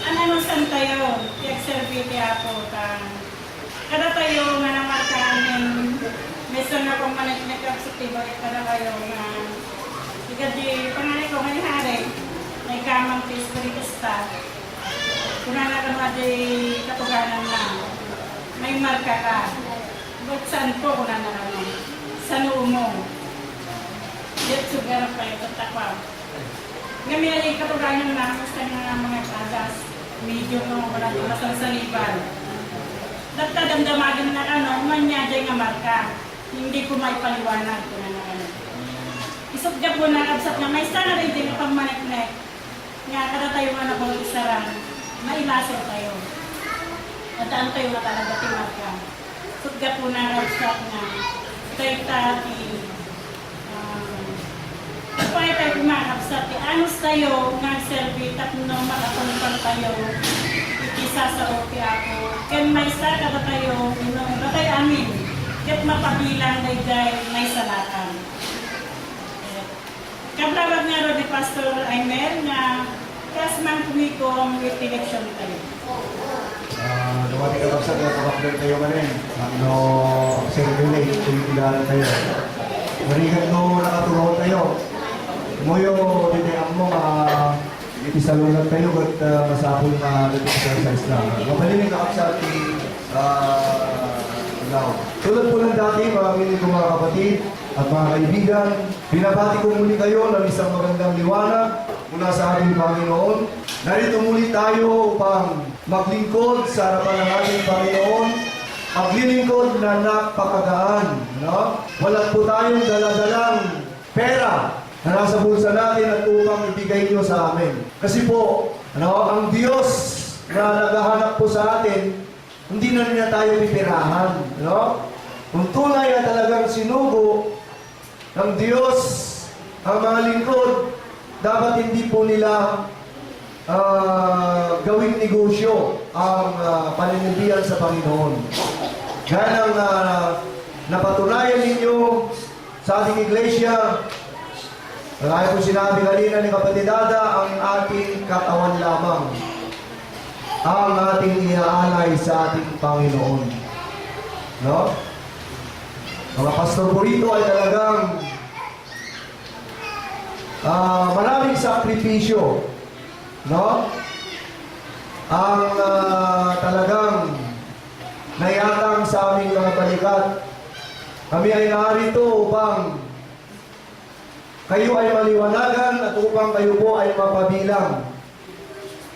[SPEAKER 2] ano santayo tiyak servite ako kada tayo nga namarkaan meso na kong maniknikap sa tibo kada kayo nga di panganay ko ngayon hari may kamang pisperikista kuna na kama di katuganan lang may marka ka but saan po kuna na naman sa noo mo yet sugar pa yung tatakwa ngayon ay katuganan lang sa mga kadas medyo no wala sa saliban damdamagan na manyaday nga marka hindi ko may paliwanag ko na isugya po na absat nga may sana rin din pang maniknek nga kada tayo nga nabang isaran mailaso tayo at ano tayo na talaga timarka sugya po na absat nga tayo tati kaya tayo kumakabsat anos tayo nga selfie tapno makapuntan tayo isa sa oke ako ken may sa kada tayo natay amin ket mapabilang dayday may salatan kablawag nga ro ni Pastor Aimer nga kasman kumikom with election tayo.
[SPEAKER 7] Dumating ka sa kapakdan kayo manin. Ano, servilay, kumikilalan tayo. Marihan no nakatulong tayo. Moyo, dinayang mo, itisalungan tayo at masapol na dito sa Islam. Mapalinig ako sa ating tulad po ng dati, mga minig ko mga kapatid, at mga kaibigan, binabati ko muli kayo ng isang magandang liwanag mula sa ating Panginoon. Narito muli tayo upang maglingkod sa harapan ng ating Panginoon. Maglilingkod na napakagaan. No? Walat po tayong daladalang pera na nasa bulsa natin at upang ibigay nyo sa amin. Kasi po, ang Diyos na naghahanap po sa atin, hindi na tayo pipirahan. No? kung tunay na talagang sinugo ng Diyos ang mga lingkod, dapat hindi po nila gawing negosyo ang paninibihan sa Panginoon. Gaya ng napatunayan ninyo sa ating iglesia, kaya po sinabi kanina ni Kapatid Dada, ang ating katawan lamang ang ating iaalay sa ating Panginoon. No? Mga pastor po rito ay talagang maraming sakripisyo. No? Ang talagang naiatang sa aming mga balikat. Kami ay narito upang kayo ay maliwanagan at upang kayo po ay mapabilang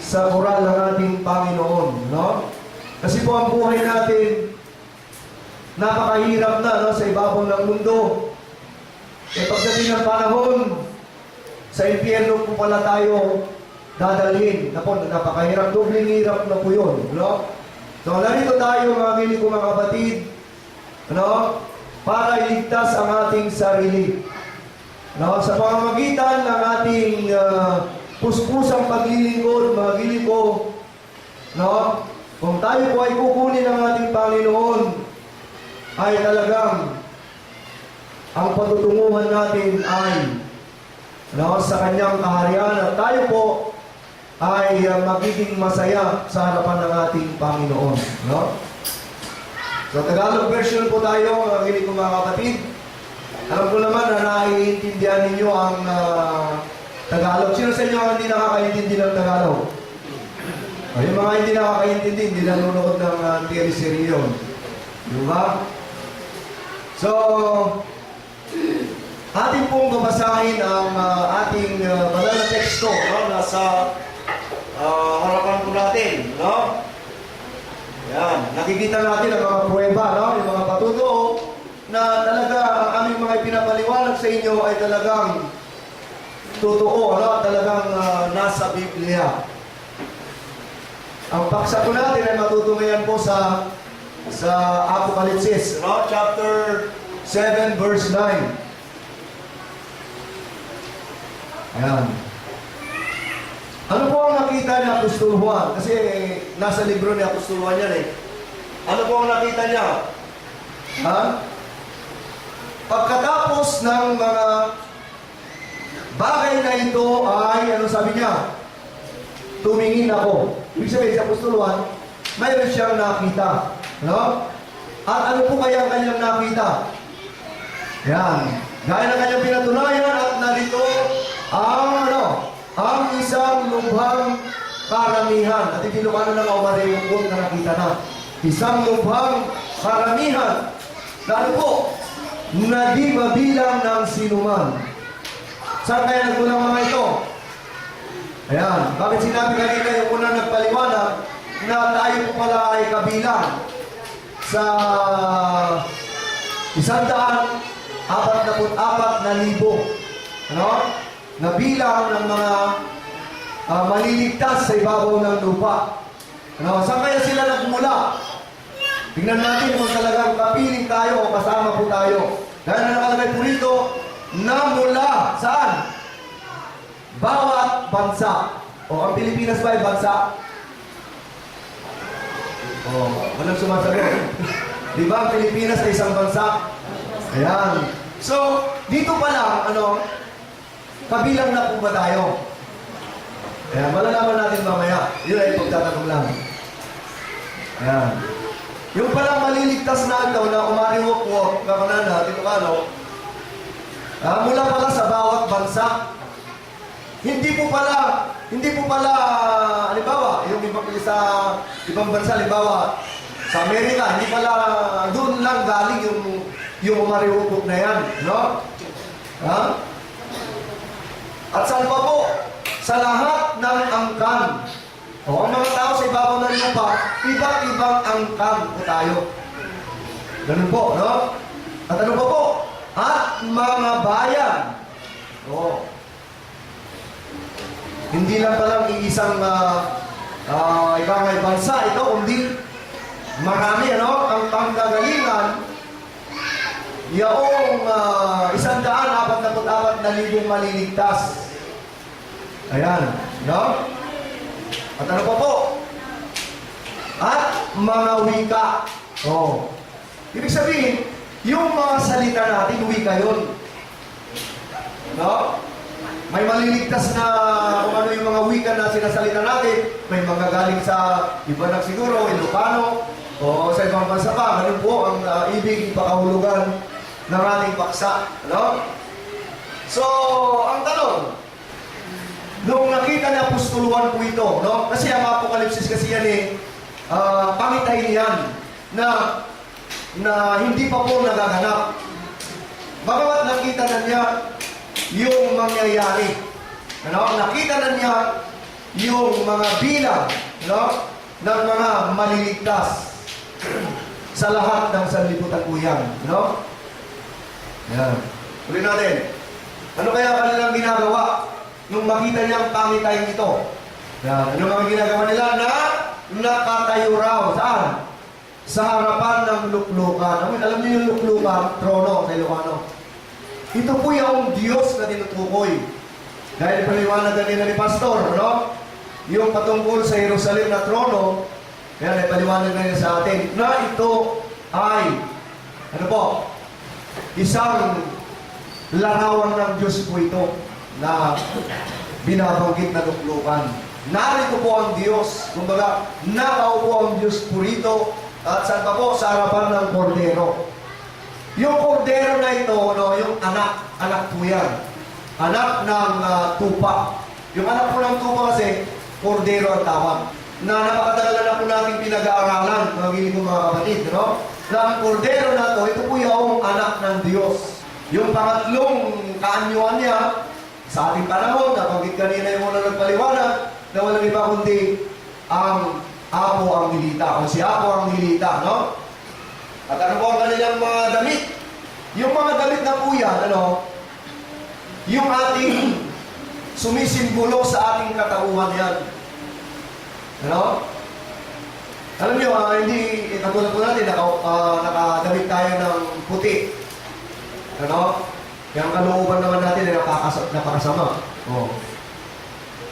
[SPEAKER 7] sa moral ng ating Panginoon. No? Kasi po ang buhay natin, napakahirap na, no, sa ibabaw ng mundo. E pagdating ng panahon, sa impyerno po pala tayo dadalhin. Napakahirap, dobling hirap na po yun. No? So, narito tayo, mga gili ko mga kapatid, no, para iligtas ang ating sarili. No, sa pamamagitan ng ating puspusang paglilingkod, mga gili ko, no, kung tayo po ay kukunin ng ating Panginoon, ay talagang ang patutunguhan natin ay, no, sa kanyang kaharian, at tayo po ay magiging masaya sa harapan ng ating Panginoon. No? So, Tagalog version po tayo, mga kinig ko mga kapatid. Alam ko naman na naiintindihan ninyo ang Tagalog. Sino sa inyo ang hindi nakakaintindi ng Tagalog? Yung mga hindi nakakaintindi, hindi nanonood ng teleserye yun. Di ba? So, ating pong babasahin ang ating banal na teksto, no? Nasa harapan po natin, no? Yan, nakikita natin ang mga pruweba, no? Yung mga patutuo na talaga ang aming mga pinapaliwanag sa inyo ay talagang totoo, no? Talagang nasa Biblia. Ang paksa po natin ay matutungayan po sa Apokalipsis, no? Chapter 7, verse 9. Ayan. Ano po ang nakita ni Apostol Juan? Kasi nasa libro ni Apostol Juan yan eh. Ano po ang nakita niya? Ha? Pagkatapos ng mga bagay na ito ay, ano sabi niya? Tumingin ako. Ibig sabihin si Apostol Juan, mayroon siyang nakita. No? At ano po kaya ang kanyang nakita? Yan. Gaya ng kanyang pinatunayan at narito ang ang isang lubhang karamihan. At itinukano ng Aumareyong na nakita na. Isang lubhang karamihan. Dahil po, na di mabilang ng sinuman. Saan kaya nagkulang mga ito? Ayan. Bakit sinabi kanina yung unang nagpaliwanag na tayo po pala ay kabilang sa 144,000, ano? Na bilang ng mga maliligtas sa ibabaw ng lupa. Ano? Saan kaya sila nagmula? Tingnan natin kung talagang kapiling tayo o kasama po tayo. Dahil na nakalagay po rito, na mula saan? Bawat bansa. O ang Pilipinas ba ay bansa? O, walang sumasagot. Di ba ang Pilipinas ay isang bansa? Ayan. So, dito pa lang, kabilang na po ba tayo? Ayan, malalaman natin mamaya. Yun ay pagtatanong lang. Ayan. Yung palang maliligtas na ito na umariwok-wok, kakanana, titukano, mula pala sa bawat bansa. Hindi po pala, halimbawa, yung sa ibang bansa, halimbawa, sa Amerika, hindi pala doon lang galing yung umariwok na yan, no? Ha? At saan pa po? Sa lahat ng angkan. O, ang mga tao sa ibabaw ng lupa, iba't ibang angkan po tayo. Ganun po, no? At ano pa po? At mga bayan. O. Hindi lang palang iisang ikangay bansa ito, kundi marami, ang panggagalingan yaong 144,000 maliligtas. Ayan, no? At ano pa po? At mga wika. Oh. Ibig sabihin, yung mga salita natin, wika yun. No? May maliligtas na kung ano yung mga wika na sinasalita natin. May mga galing sa iba na siguro, Ilocano, o sa ibang bansa pa. Ganun po ang ibig pakahulugan ng ating paksa. No? So, ang tanong, nung nakita ni Apostol Juan po ito, no? Kasi ang Apokalipsis kasi yan pangitahin yan na hindi pa po nagaganap. Bagamat nakita na niya yung mangyayari. Ano? Nakita na niya yung mga bilang, no? Ng mga maliligtas sa lahat ng sanlibutan po yan. No? Yan. Ulit natin. Ano kaya kanilang ginagawa nung makita niya ang pangitahin ito? Yan. Ano mga ginagawa nila? Na nakatayo raw. Saan? Sa harapan ng luklukan. Alam niyo yung luklukan, trono sa Ilocano. Ito po yung Diyos na tinutukoy. Dahil paliwanag kanina ni Pastor, no? Yung patungkol sa Jerusalem na trono, yan ay paliwanag na sa atin, na ito ay, ano po, isang larawan ng Diyos po ito na binabanggit na luklukan. Narito po ang Diyos, kumbaga, nakaupo ang Diyos po rito, at saan pa po? Sa harapan ng kordero. Yung kordero na ito, no, yung anak po yan. Anak ng tupa. Yung anak po ng tupa kasi, kordero ang tawag. Na napakatagal na po natin pinag-aaralan, mga kapatid, no? Na ang kordero na to, ito po yung anak ng Diyos. Yung pangatlong kaanyuan niya, sa ating panahon, nabanggit kanina yung muna nagpaliwanag, na walang iba kundi ang Apo ang nilita, o si Apo ang nilita, no? At ano po ang kanilang mga damit? Yung mga damit na po yan, ano? Yung ating sumisimbolo sa ating katauhan yan. Ano? Alam niyo, hindi, katulad po natin, nakadamit tayo ng puti. Ano? Yung kalooban naman natin ay napakasama. Oh.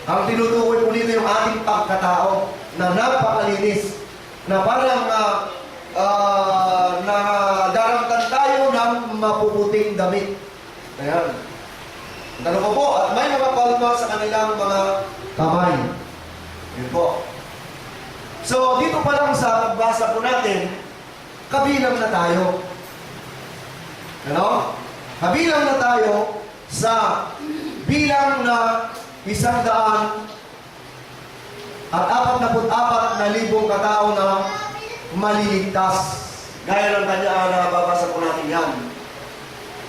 [SPEAKER 7] Ang tinutukoy po dito yung ating pagkatao na napakalinis, na parang nadaramtan tayo ng mapuputing damit. Ayan. Tanong ko po, at may mga palma sa kanilang mga kamay. Yun po. So, dito pa lang sa pagbasa po natin, kabilang na tayo. Ano? Kabilang na tayo sa bilang na 144,000 katao na maliligtas. Gaya ng kanya nababasa po natin yan.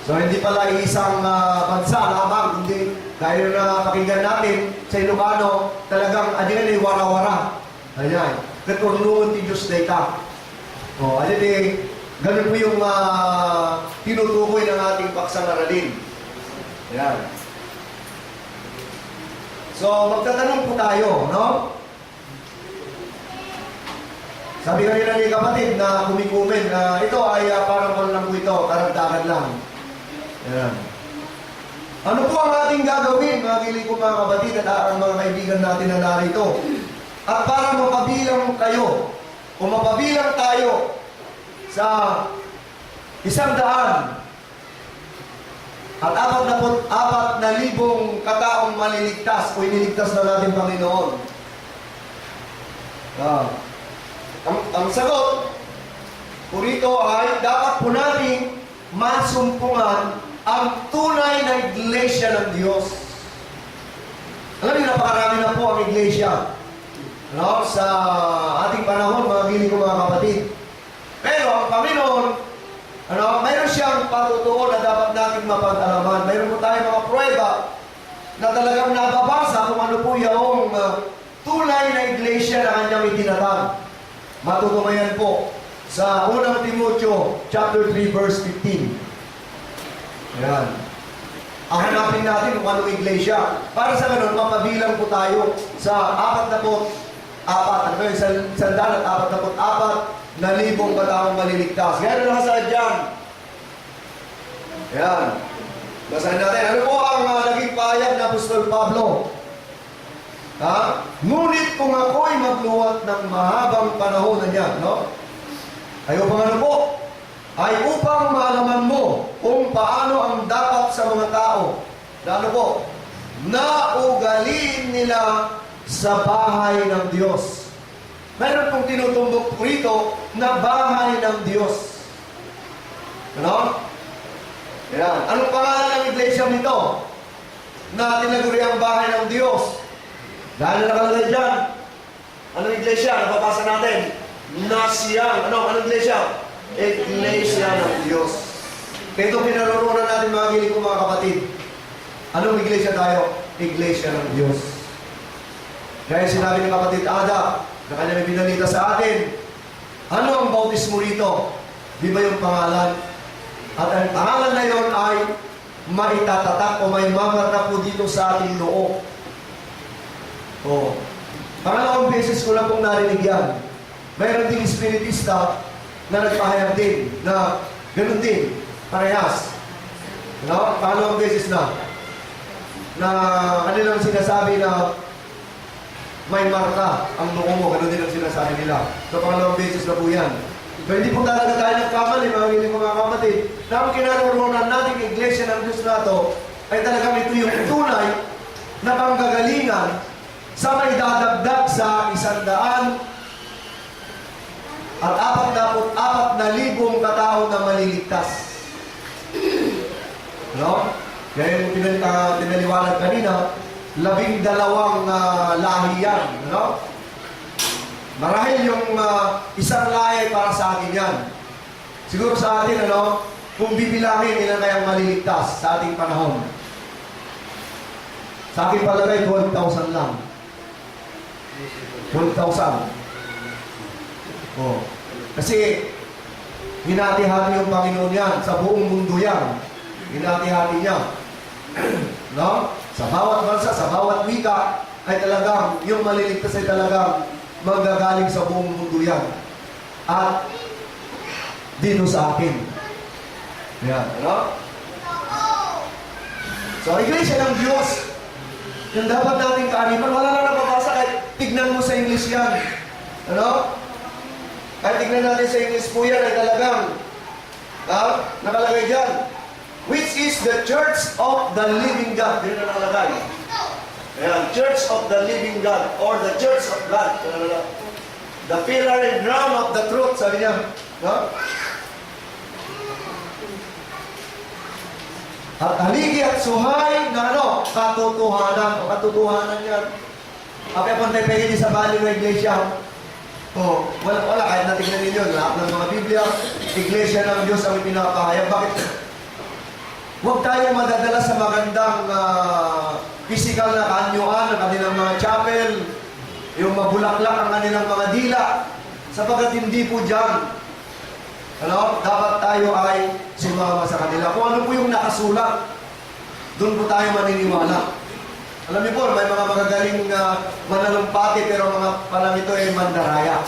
[SPEAKER 7] So hindi pala isang bansa lamang, kundi gaya na pakinggan natin sa Ilocano, talagang adyan ay wara-wara. Ayan. Katulungan ti Diyos data. O, adyan ganun po yung tinutukoy ng ating paksang aralin. Ayan. So, magtatanong po tayo, no? Sabi kanina ni kapatid na kumikumin na ito ay parang wala lang po ito, karagdagan lang. Ayan. Ano po ang ating gagawin, mga kilig ko mga kapatid at ang mga kaibigan natin na narito? At para mapabilang kayo, o mapabilang tayo sa 100 at 44,000 kataong maliligtas o iniligtas na natin Panginoon. Ang sagot po rito ay dapat po natin masumpungan ang tunay na iglesia ng Diyos. Alam niyo, napakarami na po ang iglesia, no? Sa ating panahon, mga giling ko mga kapatid. Pero ang Panginoon, mayroon siyang patutuon na dapat natin mapag-alaman. Mayroon po tayong mga pruweba na talagang nababasa kung ano po yung tunay na iglesia na kanyang itinatag. Matutunayan po sa 1 Timoteo chapter 3 verse 15. Ayan. Hanapin natin kung anong iglesia. Para sa ganun, mapabilang po tayo sa 144,000 kataong maliligtas. Gano'n nakasaad dyan? Ayan. Basahin natin. Ano po ang naging pahayag na Apostol Pablo? Ha? Ngunit kung ako'y magluwat ng mahabang panahon na niyan, no? Ay upang ano po? Ay upang maalaman mo kung paano ang dapat sa mga tao na ano po? Na ugaliin nila sa bahay ng Diyos. Meron pong tinutumbok po rito na bahay ng Diyos. Ano? Yan. Anong pangalan ng iglesia nito? Na tinaguri ang bahay ng Diyos. Dahil nakalagay dyan. Anong iglesia? Nababasa natin. Nasiyang. Anong iglesia? Iglesia ng Diyos. Kaya itong pinaroroonan natin mga giling ko mga kapatid. Anong iglesia tayo? Iglesia ng Diyos. Kaya sinabi ng kapatid Ada, na kanya may binalita sa atin, ano ang bautismo rito? Di ba yung pangalan? At ang pangalan na yon ay maitatatak o may mamarka po dito sa ating noo. Pangalawang beses ko lang pong narinig yan. Mayroon din espiritista na nagpahayag din na ganun din, parehas. No? Pangalawang beses na kanilang sinasabi na may marka ang noo mo, ganun din ang sinasabi nila. So pangalawang beses na po yan. Pero hindi po talaga tayo nagkamali, mga kapatid, na ang kinaroroonan nating iglesia ng Diyos na ito ay talagang ito yung tunay na panggagalingan sa may dadagdag sa 144,000 katao na maliligtas. No? Kaya yung pinaliwanag kanina, 12 lahi yan. No? Marahil yung isang lahi para sa atin yan. Siguro sa atin, kung bibilangin, ilan kayang maliligtas sa ating panahon? Sa ating palagay, 12,000 lang. 12,000. Kasi, hinati-hati yung Panginoon yan. Sa buong mundo yan. Hinati-hati niya. No? Sa bawat bansa, sa bawat wika, ay talagang, yung maliligtas ay talagang manggagaling sa buong mundo yan. At dito sa akin. Yan, So, iglesia ng Diyos, yung dapat nating kaaniman, wala na nababasa kahit tignan mo sa English yan. Kahit tignan natin sa English po yan ay talagang nakalagay dyan. Which is the Church of the Living God. Yun na nakalagay. Ayan, Church of the Living God or the Church of God. The pillar and ground of the truth, sabi niya. No? At haligi at suhay na katotohanan. O katotohanan yan. Apay pantay pwede sa bali ng iglesia. Wala, kahit natignan ninyo, lahat ng mga Biblia, iglesia ng Diyos ang pinapahayag. Bakit? Huwag tayong madadala sa magandang physical na kaanyuan ng kanilang mga chapel, yung mabulaklak ang kanilang mga dila, sapagkat hindi po dyan. Dapat tayo ay sumama sa kanila. Kung ano po yung nakasulat, doon po tayo maniniwala. Alam niyo po, may mga magagaling manalumpati, pero mga palang ito ay mandaraya.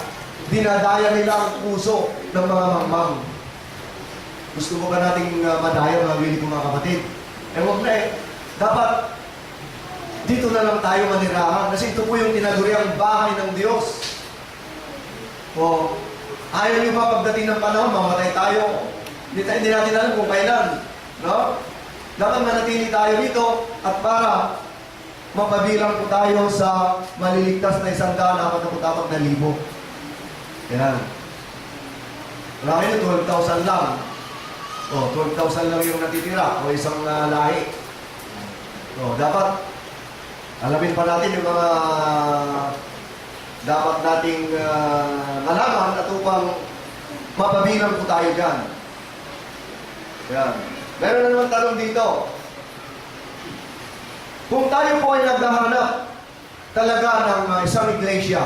[SPEAKER 7] Dinadaya nila ang puso ng mga mamang. Gusto mo ba nating madaya, mga wili ko mga kapatid? Huwag na eh. Dapat dito na lang tayo manirahan. Kasi ito po yung tinaguriang bahay ng Diyos. Ayaw nyo ba pagdating ng panahon, mamatay tayo. Hindi natin alam kung kailan. No? Dapat manatili tayo dito at para mapabilang po tayo sa maliligtas na 144,000. Yan. Wala kayo, 12,000 lang. 12,000 lang yung natitira o isang lahi. Dapat alamin pa natin yung mga dapat nating malaman at upang mapabilang po tayo dyan. Yan. Meron na naman tanong dito. Kung tayo po ay naghahanap talaga ng isang iglesia,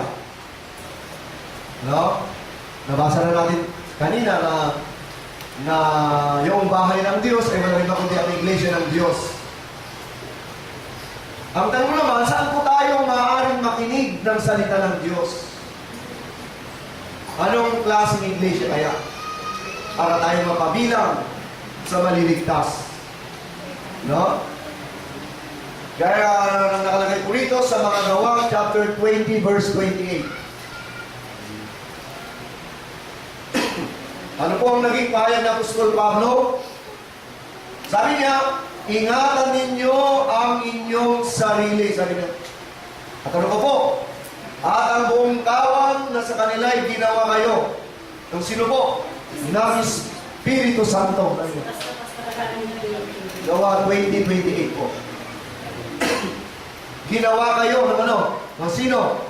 [SPEAKER 7] nabasa na natin kanina na yung bahay ng Diyos ay walang iba kundi ang iglesia ng Diyos. Ang tanong naman, saan po tayo maaaring makinig ng salita ng Diyos? Anong klaseng iglesia kaya? Para tayo mapabilang sa maliligtas. No? Kaya nakalagay po rito sa mga Gawa, chapter 20, verse 28. Ano po ang naging pahayag ng Apostol Pablo? Sabi niya, ingatan ninyo ang inyong sarili. Sabi niya. At ano ko po? At ang buong kawan na sa kanila ay ginawa kayo. Ang sino po? Ng Espiritu Santo. Gawa 20:28 po. Ginawa kayo ng ano? Ng sino?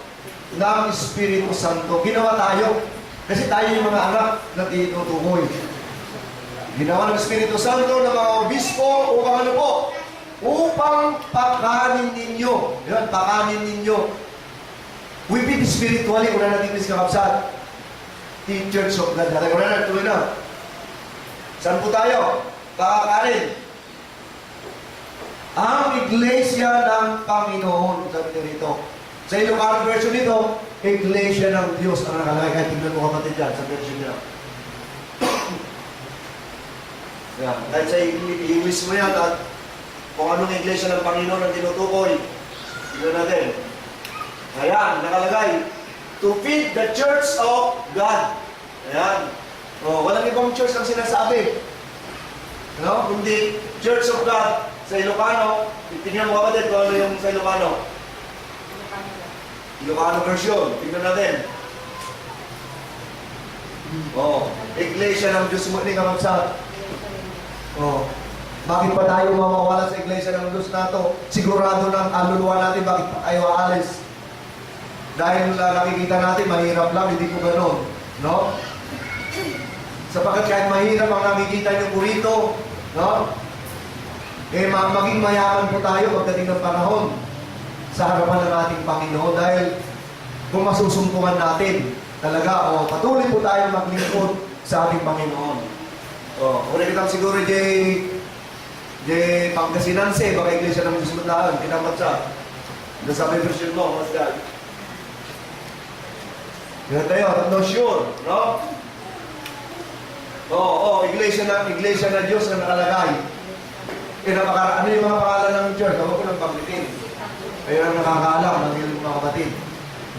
[SPEAKER 7] Ng Espiritu Santo. Ginawa tayo. Kasi tayo yung mga anak na tinutukoy. Ginawa ng Espiritu Santo ng mga obispo upang ano po? Upang pakanin ninyo. Yan, pakanin ninyo. We feed spiritually. Una natin mis kakapsat. Teachers of God. Una na, tuloy na. Saan po tayo? Pakakanin. Ang Iglesia ng Panginoon. Sabi niyo rito. Sa Ilocano version nito, Iglesia ng Diyos ang nakalagay. Kahit tingnan mo kapatid dyan sa version nila. Yan. Kahit sa English mo yan at kung anong Iglesia ng Panginoon ang tinutukoy. Tignan natin. Ayan, nakalagay. To feed the church of God. Ayan. O, walang ibang church ang sinasabi. No? Kundi Church of God sa Ilocano. Tingnan mo kapatid kung ano yung sa Ilocano. Ilocano version. Tingnan natin. O, Iglesia ng Diyos mo ni kamagsa. O, bakit pa tayo mawawala sa Iglesia ng Diyos na to? Sigurado ng kaluluwa natin, bakit pa tayo aalis? Dahil nakikita natin, mahirap lang, hindi po gano'n. No? Sapagkat kahit mahirap ang nakikita niyo po rito, no? Eh, maging mayaman po tayo pagdating ng panahon sa harapan ng ating Panginoon. Dahil kung masusumpungan natin, talaga, patuloy po tayo maglingkod sa ating Panginoon. Ulit kitang siguro, Pangasinan baka Iglesia ng Diyos Matlaan, kinamat siya. Doon sa may version mo, mas God. Yan tayo, I'm not sure, no? Iglesia na Diyos na nakalagay. Ano yung mga pangalan ng church? Ako ko ng pagkitin. Ayun ang nakakaalam ng iyong mga kapatid.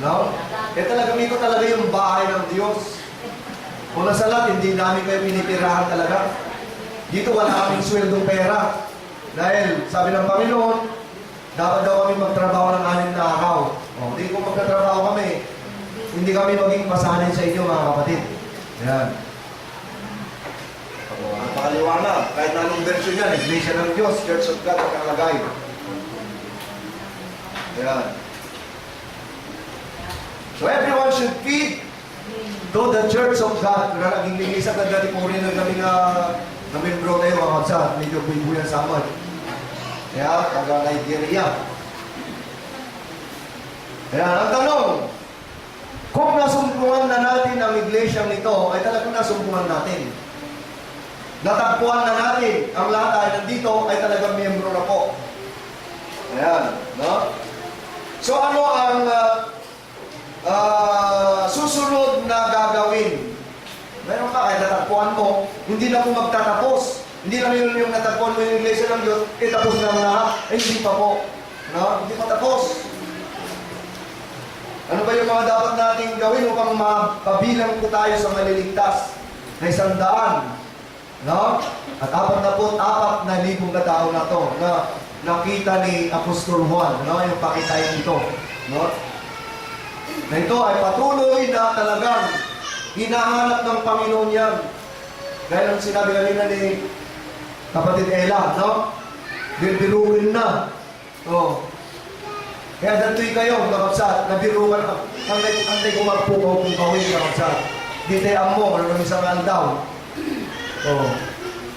[SPEAKER 7] No? Talagang ito talaga yung bahay ng Diyos. Una sa lahat, hindi namin kayo pinitirahan talaga. Dito wala kaming sweldong pera. Dahil sabi ng Panginoon, dapat daw kami magtrabaho ng 6 na araw. Hindi kung magtatrabaho kami, hindi kami maging pasanin sa inyo mga kapatid. Yan. Napakaliwanag. Kahit na anong version yan, Iglesia ng Diyos, Church of God, ang nakalagay. Yan. So everyone should feed to the Church of God. Kung naging lingisa ka dati po rin na membro tayo mga kapsa, medyo buhay-buhay ang samad. Kaya, taga-Nigeria. Kaya, ang tanong, kung nasumpungan na natin ang iglesyang ito, ay talagang nasumpungan natin. Natagpuan na natin ang lahat ay nandito ay talagang miyembro na po. Ayan, no? So, ano ang susunod na gagawin? Meron ka, kahit natagpuan mo, hindi na po magtatapos. Hindi na yun yung natagpuan mo yung iglesia ng Diyos, tapos na ang lahat. Hindi pa po. No? Hindi pa tapos. Ano ba yung mga dapat nating gawin upang mapabilang po tayo sa maliligtas na 100? No? At 44,000 na tao na to na nakita ni Apostol Juan, no? Yung pakitayin ito. No? Na ito ay patuloy na talagang hinahanap ng Panginoon yan. Gaya ng sinabi kanina ni kapatid Ella, no? Biruin na. Kaya dantoy kayo, kakapsat, nabiruan na. Hanggang kumagpukaw kung kawin, kakapsat. Di tayo mo, ano nang isang aldaw.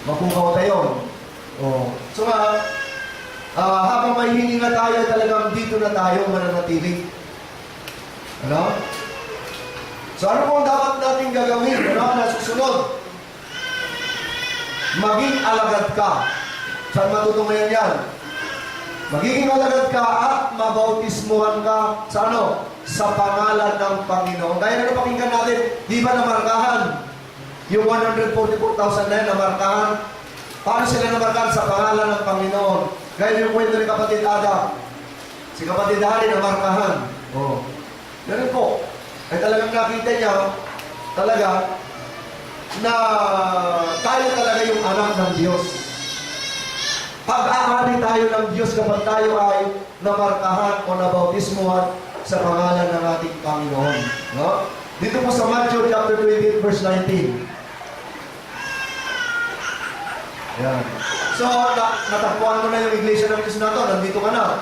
[SPEAKER 7] Mapukaw tayo. So habang may hininga tayo, talagang dito na tayo mananatili. Ano? So ano pong dapat natin gagawin? Ano na susunod? Maging alagad ka. Saan matutungayan yan? Magiging alagad ka at mabautismuhan ka sa ano? Sa pangalan ng Panginoon. Kaya na pakinggan natin, di ba namarkahan? Yung 144,000 na yan, namarkahan. Paano sila namarkahan? Sa pangalan ng Panginoon. Gaya yung kwento ni kapatid Adam. Si kapatid Hari namarkahan. Oh. Ganun po. Ay talagang nakita niya, talaga, na tayo talaga yung anak ng Diyos. Pag-aari tayo ng Diyos kapag tayo ay namarkahan o nabautismuhan sa pangalan ng ating Panginoon. No? Dito po sa Matthew chapter 28 verse 19. Ayan. So, natakbuhan mo na yung iglesia ng Diyos na to. Nandito ka na.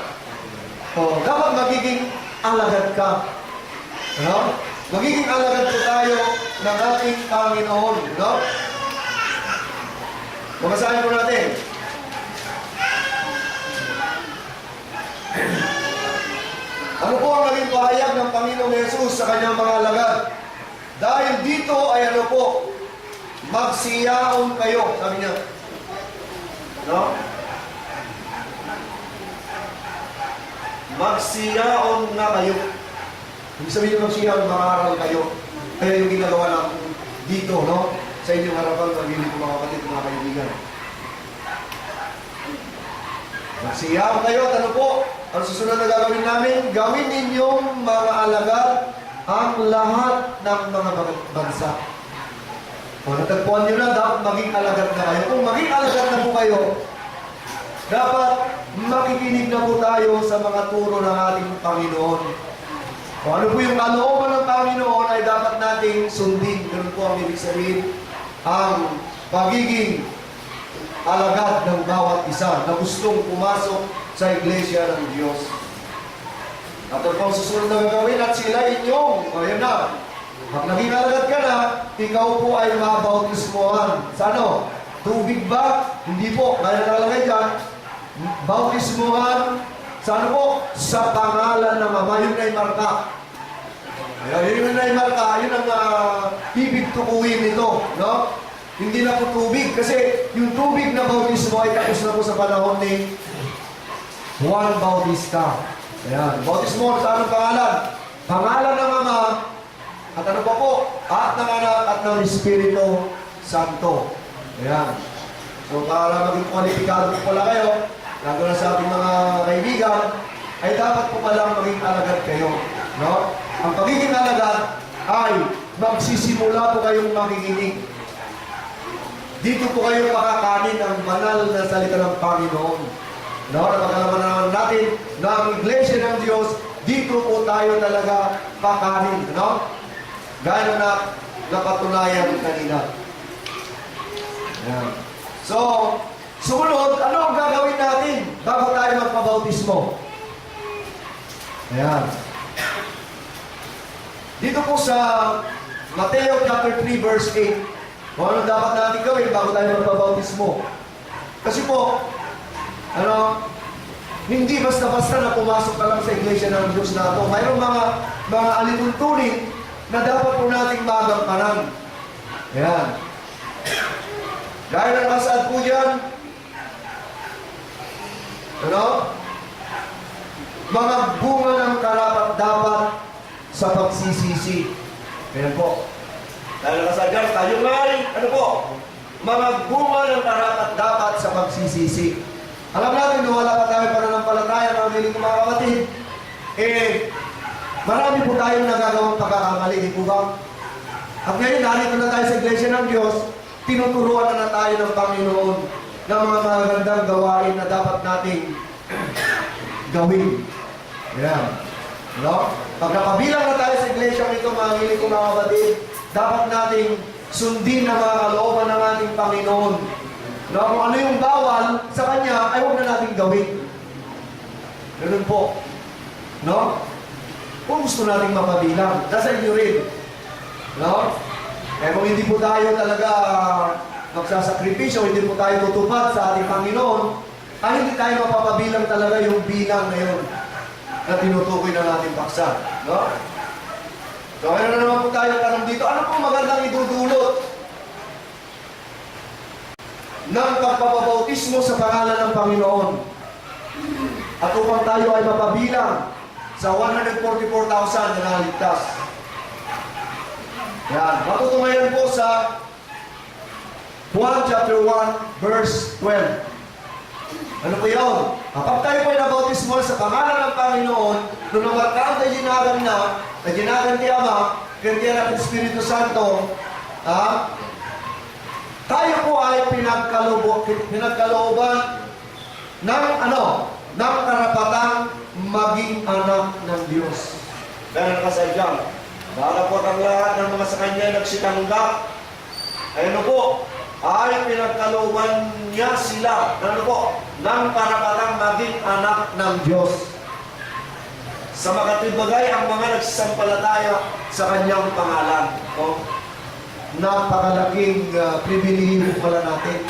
[SPEAKER 7] O, dapat magiging alagad ka. No? Magiging alagad po tayo ng ating Panginoon. No? Babasahin po natin. Ano po ang naging pahayag ng Panginoong Yesus sa kanyang mga alagad? Dahil dito ay ano po, magsiyaon kayo, sabi niya. No? Magsiyaon na kayo. Ibig sabihin ng magsiyaon, mag-aaral kayo. Kaya yung ginagawa natin dito, no? Sa inyong harapan, pag-ibig ko mga kapatid, mga kaibigan. Magsiyaon kayo at ano po? Ang susunod na gagawin namin, gawin ninyong mga alagad ang lahat ng mga bansa. Kung natagpuan nyo na, dapat maging alagad na kayo. Kung maging alagad na po kayo, dapat makikinig na po tayo sa mga turo ng ating Panginoon. Kung ano po yung kalooban ng Panginoon ay dapat nating sundin. Ganun po ang ibig sabihin, ang pagiging alagad ng bawat isa na gustong pumasok sa iglesia ng Diyos. At ito po ang susunod na gagawin at sila inyong, ayun na, pag naging alagad ka na, ikaw po ay mabautismuhan. Sa ano? Tubig ba? Hindi po. Kaya nakalagay dyan, bautismuhan sa ano po? Sa pangalan ng Ama. Yun ay marka. Yun ay marka. Yun ang ibig tukuyin nito. No? Hindi na po tubig. Kasi yung tubig na bautismo ay tapos na po sa panahon ni Juan Bautista. Ayan. Bautismo sa anong pangalan? Pangalan ng Ama. At ano pa po? At ng Anak at ng Espiritu Santo. Ayan. So para maging kwalipikado po pala kayo, lalo na sa ating mga kaibigan, ay dapat po palang maging alagad kayo. No? Ang pagiging alagad ay magsisimula po kayong makikinig. Dito po kayo makakanin ang banal na salita ng Panginoon. No? Napagalaman naman natin na ang iglesia ng Diyos, dito po tayo talaga kakanin. No? Gaya na napatunayan kanina. Ayan. So, sumunod, ano ang gagawin natin bago tayo magpabautismo? Ayan. Dito po sa Mateo chapter 3 verse 8, kung ano dapat natin gawin bago tayo magpabautismo. Kasi po, hindi basta-basta na pumasok ka lang sa iglesia ng Diyos na ito. Mayroong mga alituntunin na dapat po nating magampanan. Ayan. Gaya ng nasaan po dyan, mga bunga ng karapat-dapat sa pagsisisi. Ayan po. Dahil nasaan dyan, tayo ngay, mga bunga ng karapat-dapat sa pagsisisi. Alam natin, wala pa tayo pananampalataya, mga miling mga kapatid. Marami po tayong nagagawang pagkakamali, di po ba? At ngayon, narito na tayo sa iglesia ng Diyos, tinuturuan na tayo ng Panginoon ng mga magandang gawain na dapat nating gawin. Ayan. No? Pag napabilang na tayo sa iglesia nito, mga miling mga kapatid, dapat nating sundin ang mga kalooban ng ating Panginoon. No? Kung ano yung bawal sa Kanya, ay huwag na nating gawin. Ganun po. No? Kung gusto nating mapabilang, nasa inyo rin. No? Kaya kung hindi po tayo talaga magsasakripisyo, hindi po tayo tutupad sa ating Panginoon, ay hindi tayo mapapabilang talaga yung bilang na yun na tinutukoy ng ating paksa. No? So, ano na naman po tayo tanong dito? Ano po magandang idudulot ng pagpapabautismo sa pangalan ng Panginoon? At upang tayo ay mapabilang sa 144,000 na naligtas. Yan. Matutungayan po sa Juan chapter 1, verse 12. Ano po yun? Kapag tayo po nabautismo sa pangalan ng Panginoon, nung namarkaan tayo ginagan na ginagan ni Ama, ganyan ang Espiritu Santo, tayo po ay pinagkalooban ng ng karapatang maging anak ng Diyos. Kaya nakasadyan, baka po ang lahat ng mga sa Kanya nagsitanggap, ay ay pinagkalooban niya sila, ng karapatang maging anak ng Diyos. Sa makatibagay ang mga nagsasampalataya sa Kanyang pangalan. Napakalaking pribilehiyo pala natin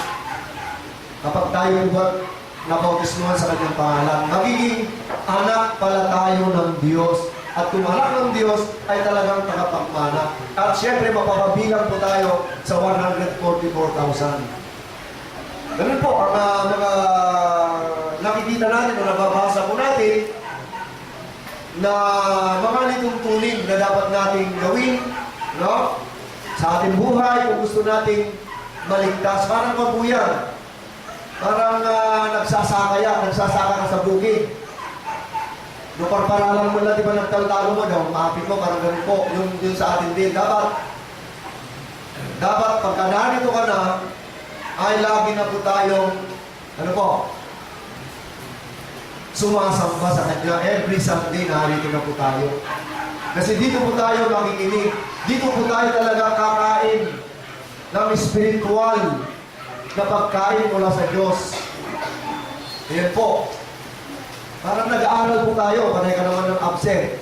[SPEAKER 7] kapag tayo ba nabautismuhan sa Kanyang pangalan. Magiging anak pala tayo ng Diyos. At kung anak ng Diyos ay talagang tagapagmana. At syempre mapapabilang po tayo sa 144,000. Ganun po ang mga nakikita natin o nababasa po natin na mga lituntunin na dapat nating gawin, no? Sa ating buhay, kung gusto nating maligtas, parang mabuyan. Parang nagsasaka ka sa bukid. Parang mo lang, di ba nagtalo mo daw, maapit mo, parang ganun po, yun sa atin din. Dapat pagka narito ka na, ay lagi na po tayong, sumasamba sa Kanya. Every Sunday, narito na po tayo. Kasi dito po tayo makikinig. Dito po tayo talaga kakain ng spiritual na pagkain mula sa Diyos. Ayan po. Parang nag-aaral po tayo, panay ka naman ng absent.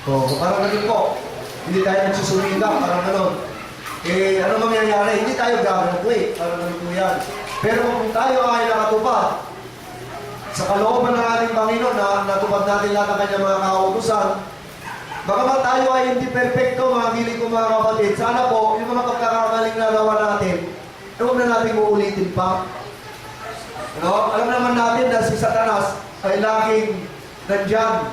[SPEAKER 7] Parang ganun po. Hindi tayo nagsusumika, parang ganun. Ano mangyayari? Hindi tayo graduate, parang ganun po yan. Pero kung tayo ay nakatupad sa kalooban ng ating Panginoon na natupad natin lahat ng Kanyang mga kautusan, bagamat tayo ay hindi perfecto, mga giling ko mga kapatid, sana po, yung mga pagkakamaling nagawa natin, huwag na natin uulitin pa. Alam naman natin na si Satanas ay laging nandyan.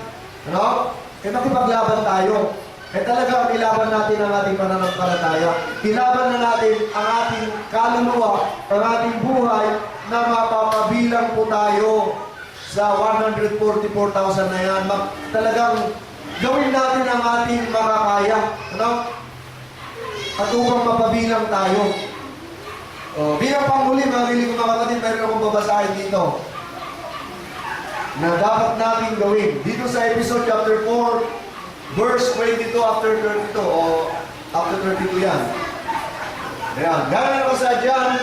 [SPEAKER 7] Makipaglaban tayo. Talaga ilaban natin ang ating pananampalataya. Ilaban na natin ang ating kaluluwa, ang ating buhay na mapapabilang po tayo sa 144,000 na yan. Talagang gawin natin ang ating makakaya. At upang mapabilang tayo. Bilang panghuli, mga giling mga kapatid, meron akong babasahin dito na dapat natin gawin. Dito sa episode chapter 4, verse 22 after 32, o after 32 yan. Ayan, gano'n ako sa dyan,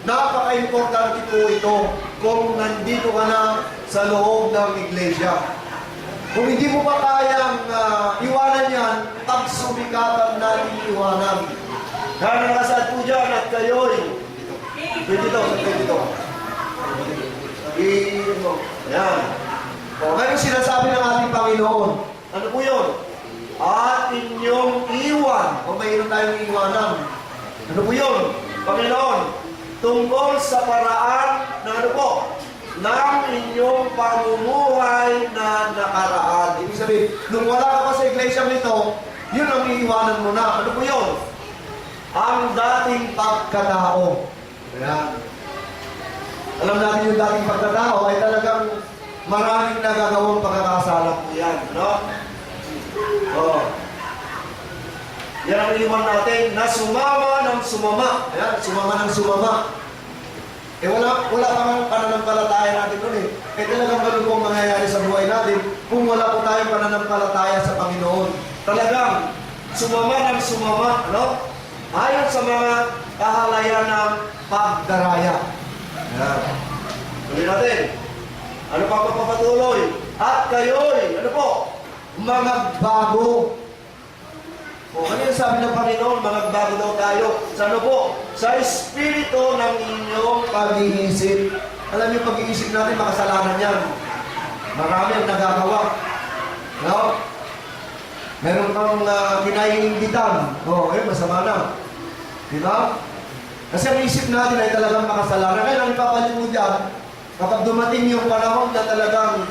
[SPEAKER 7] napaka-importante po ito kung nandito ka na sa loob ng iglesia. Kung hindi mo pa kayang iwanan yan, pagsumikatan natin iwanan. Gano'n nakasad po dyan at kayo'y 22. Ayan. Ngayon sinasabi ng ating Panginoon, ano po yun? At inyong iwan, o mayroon tayong iwanan. Ano po yun? Panginoon, tungkol sa paraan na ng inyong pamumuhay na nakaraan. Ibig sabihin, nung wala ka pa sa iglesia nito, yun ang iiwanan mo na. Ano po yun? Ang dating pagkatao. Ayan. Alam natin yung dating pagkatao ay talagang maraming nagagawang pagkakasala po yan. Yan ang iwan natin na sumama ng sumama. Ayan, sumama ng sumama. Wala pang pananampalataya natin nun . Talagang ganun pong mangyayari sa buhay natin kung wala po tayong pananampalataya sa Panginoon. Talagang sumama ng sumama, ayon sa mga kahalayan ng pagdaraya. Ayan. Tuloy natin. Ano pa papatuloy? At kayo'y, mga bago. Ano yung sabi ng Panginoon? Mga bago daw tayo. Sa Sa espiritu ng inyong pag-iisip. Alam niyo, pag-iisip natin, makasalanan yan. Marami ang nagagawa. Meron kang kinaiingitan. Masama na. Diba? Kasi ang isip natin ay talagang makasalanan. Kaya ang ipapalit mo dyan, kapag dumating yung panahon na talagang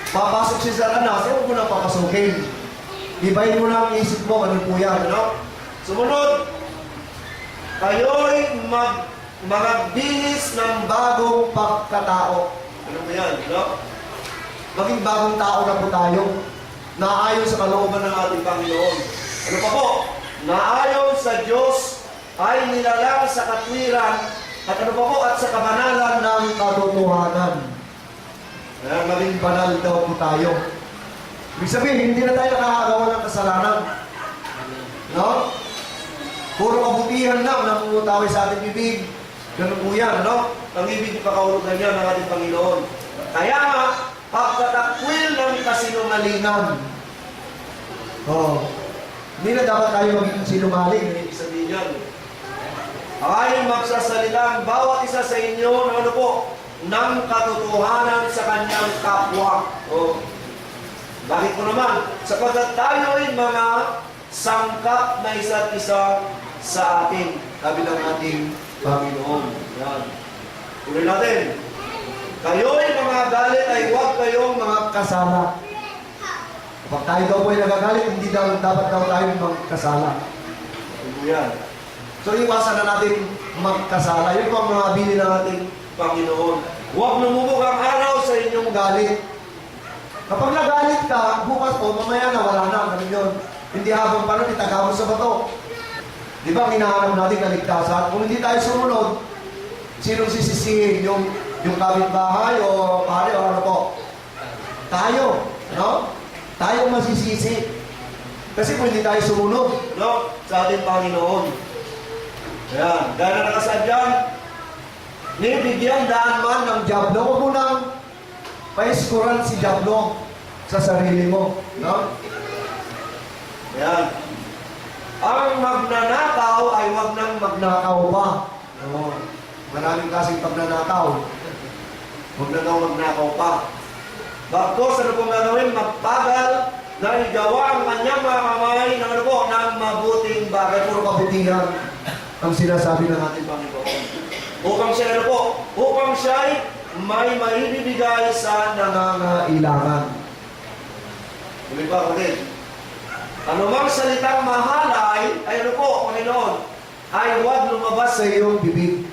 [SPEAKER 7] papasok si Satanas, huwag mo na papasukin. Ibahin mo na ang isip mo, ano po yan, Sumunod, kayo'y magbihis ng bagong pagkatao. Ano mo yan, no? Maging bagong tao na po tayo, naayon sa kalooban ng ating Panginoon. Ano pa po? Naayon sa Diyos ay nilalang sa katwiran at ano pa po? At sa kabanalan ng katotohanan. Kaya maging banal daw po tayo. Ibig sabihin, hindi na tayo nakakagawa ng kasalanan. No? Puro kabutihan lang namumutawi sa ating bibig. Ganun po yan, no? Ang ibig ipakaulugan niya ng ating Panginoon. Kaya nga, pagkatakwil ng kasinungalingan. Oh, hindi na dapat tayo maging sinungaling. Ibig sabihin yan. Ay magsasalita ang bawat isa sa inyo ng ano po, ng katotohanan sa kanyang kapwa. Oh. Bakit po naman? Sapagkat tayo ay mga sangkap na isa't isa sa atin. Sabi ng ating Panginoon. Yan. Tuloy natin. Kayo'y mga galit ay huwag kayong mga kasala. Kapag tayo daw po ay nagagalit, hindi daw dapat daw tayo magkasala. Yan. So iwasan na natin magkasala. Yun po ang mga bili ng ating Panginoon. Huwag lumubog ang araw sa inyong galit. Kapag nagalit ka, bukas po, mamaya na, wala na. Ganun yun. Hindi habang paano, itagamo sa bato. Di ba, hinahanap natin kaligtasan? Kung hindi tayo sumunod, sinong sisisihin? Yung kapitbahay o pare o ano po? Tayo. No? Tayo masisisi. Kasi kung hindi tayo sumunod, no? Sa ating Panginoon. Ayan. Dahil na nakasadyan, nibigyan daan man ng Diablo. Huwag mo nang paiskuran si Diablo sa sarili mo. No? Ayan. Ang magnanakaw ay huwag nang magnakaw pa. No? Maraming kasing pagnanakaw. Huwag na daw magnakaw pa. Bagkos, ano pong gagawin? Magpagal na igawa ang kanyang mga kamay ng ano po, ng mabuting bagay. Puro kabutihan ang sinasabi ng ating Panginoon. Upang siya, ano po? Upang siya may maibibigay sa nangangailangan. Tuloy pa, kapatid. Anumang salitang mahalay, ay ano po, Panginoon, ay huwag lumabas sa iyong bibig.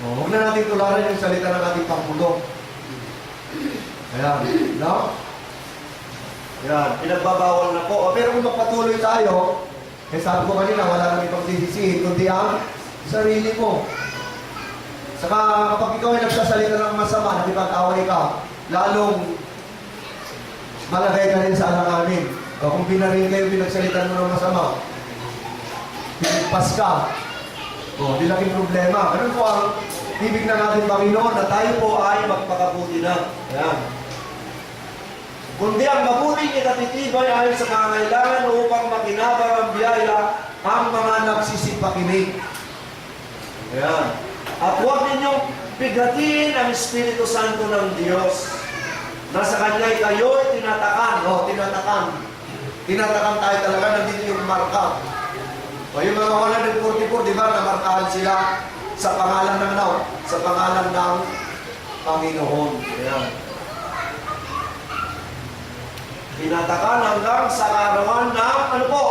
[SPEAKER 7] Huwag na natin tularan yung salita ng ating Pangulo. Ayan, no? Ayan, pinagbabawal na po. Pero kung magpatuloy tayo, eh sabi ko kanina, wala nang ibang sisisihin, kundi ang sarili mo. Saka kapag ikaw ay nagsasalita ng masama, nakipag-away ka, lalong malagay ka rin sa alanganin. O kung pinarin kayo, pinagsalitan mo ng masama, pinagpas ka, o di laking problema. Ganun po ang ibig ng ating Panginoon na tayo po ay magpakabuti na. Ayan. Kundi ang mabuting itatitibay ayon sa pangangailangan upang makinabang ang biyaya ang mga nagsisipakinig. Ayan. At huwag ninyong bigatiin ang Espiritu Santo ng Diyos na sa Kanya'y kayo'y tinatakan. O, tinatakan. Tinatakan tayo talaga, nandito yung marka. O, yung mga 144, di ba, namarkahan sila sa pangalan ng ano? Sa pangalan ng Panginoon. Ayan. Tinatakan hanggang sa karawan ng, ano po,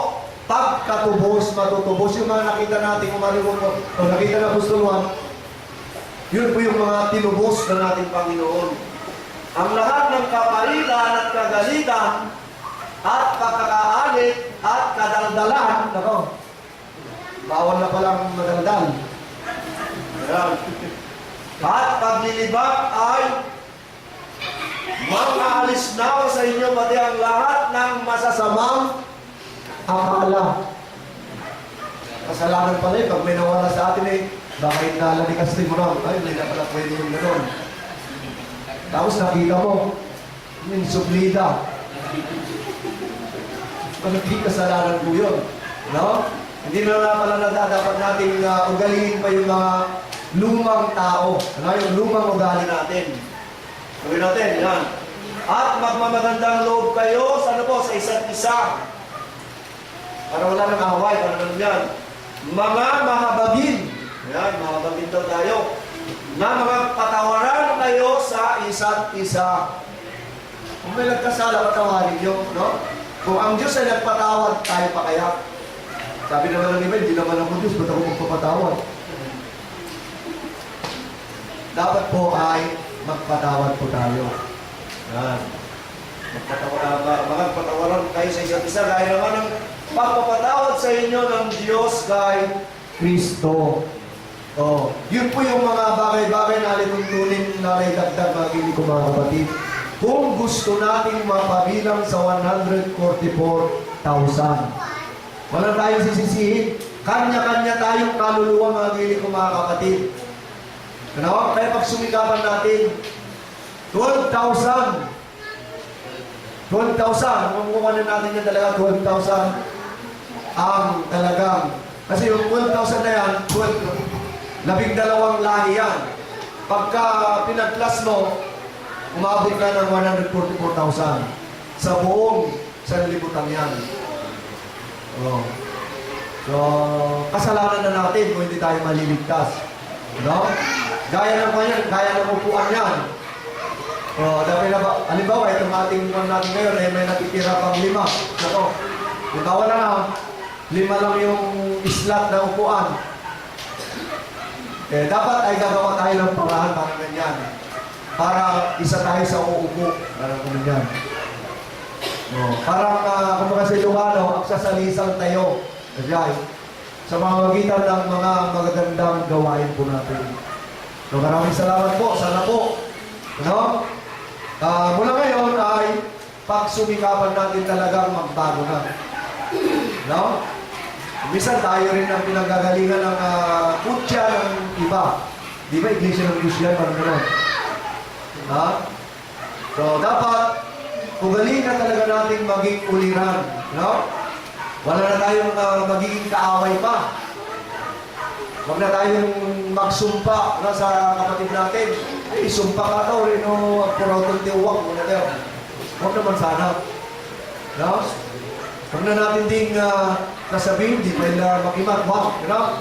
[SPEAKER 7] pagkatubos, matutubos. Yung mga nakita natin, kung marunong po, o nakita na Apostol 1, yun po yung mga tinubos ng ating Panginoon. Ang lahat ng kapalitan at kagalitan at pagkakaalit at kadaldalan, nako, bawal na palang madaldal. Ayan. At paglilibak ay mang-aalis na sa inyo pati ang lahat ng masasamang akala. Kasalanan pala pag may nawala sa atin bakit nalalikas din mo na? Ay, hindi na pala pwede yung gano'n. Tapos nakita mo, yung suplida. Hindi kasalanan po yun. No? Hindi na pala dapat nating ugaliin pa yung mga lumang tao. Ano? Yung lumang ugali natin. Gawin natin, yan. At magmamagandang loob kayo sa ano po, sa isa't isa. Para wala nang away, para naman yan. Mga mahabagin. Yan, mahabagin daw tayo. Na mga patawaran kayo sa isa't isa. Kung may nagkasala, patawarin nyo, no? Kung ang Diyos ay nagpatawad, tayo pa kaya? Sabi naman ng iba, hindi naman ako Diyos, ba't ako magpapatawad? Dapat po ay magpatawad po tayo. Yan. Magpatawaran kayo sa isa't isa dahil naman ang pagpapatawad sa inyo ng Diyos kay Kristo. Oh, yun po yung mga bagay-bagay na alituntunin na naidagdag mga gili ko mga kapatid. Kung gusto nating mapabilang sa 144,000, wala tayong sisisihin. Kanya-kanya tayong kaluluwa mga gili ko mga kapatid. Ano? Kaya pag sumikapan natin, 12,000. 12,000. Kung kukunin natin yan talaga, 12,000 ang talagang. Kasi yung 12,000 na yan, 12 lahi yan. Pagka pinag-plus mo, umabot ka ng 144,000 sa buong sanlibutan yan. Oh. So, kasalanan na natin kung hindi tayo maliligtas. No? Gaya ng kanyan, gaya ng upuan yan. Oh, dahil na ba, halimbawa, itong ating upuan natin ngayon, eh, may natitira pang 5. Ito, halimbawa na nga, 5 lang yung islat na upuan. Eh, dapat ay gagawa tayo ng paraan para ganyan. Para isa tayo sa uupo. Parang ganyan. Oh, parang, kumbaga sa Ilocano, aksasalisang tayo. Kaya, sa mga magitan ng mga magagandang gawain po natin. So, maraming salamat po. Sana po. No? Mula ngayon ay pagsumikapan natin talagang magbago na. No? Minsan tayo rin ang pinagagalingan ng kutya ng iba. Di ba, Iglesia ng Diyos yan? Parang gano'n. Ha? So, dapat ugalingan talaga natin maging uliran. No? Wala na tayong magiging kaaway pa. Huwag na tayong magsumpa na sa kapatid natin. Ay, sumpa ka daw rin o purautong tiwak. Huwag naman sana. No? Huwag na natin ding nasabihin, di pala makimat. Huwag. No?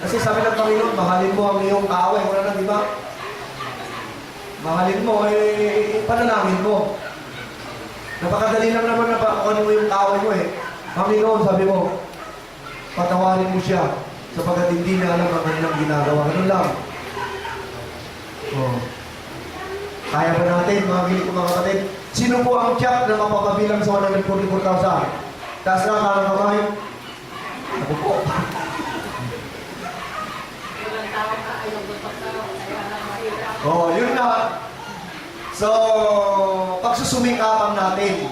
[SPEAKER 7] Kasi sabi ng Panginoon, mahalin mo ang iyong kaaway. Wala na, di ba? Mahalin mo, panalangin mo. Napakadali lang naman na pakukunin mo yung kaaway mo eh. Panginoon, sabi mo, patawarin mo siya sapagkat hindi na alam ang kanilang ginagawa. Ganun lang. Oh. Kaya ba natin, mga gili ko mga kapatid? Sino po ang tiyak na mapapabilang sa 144,000? Taas na karang kamay? Ako po. Oh, yun na. So, pagsusumikapan natin.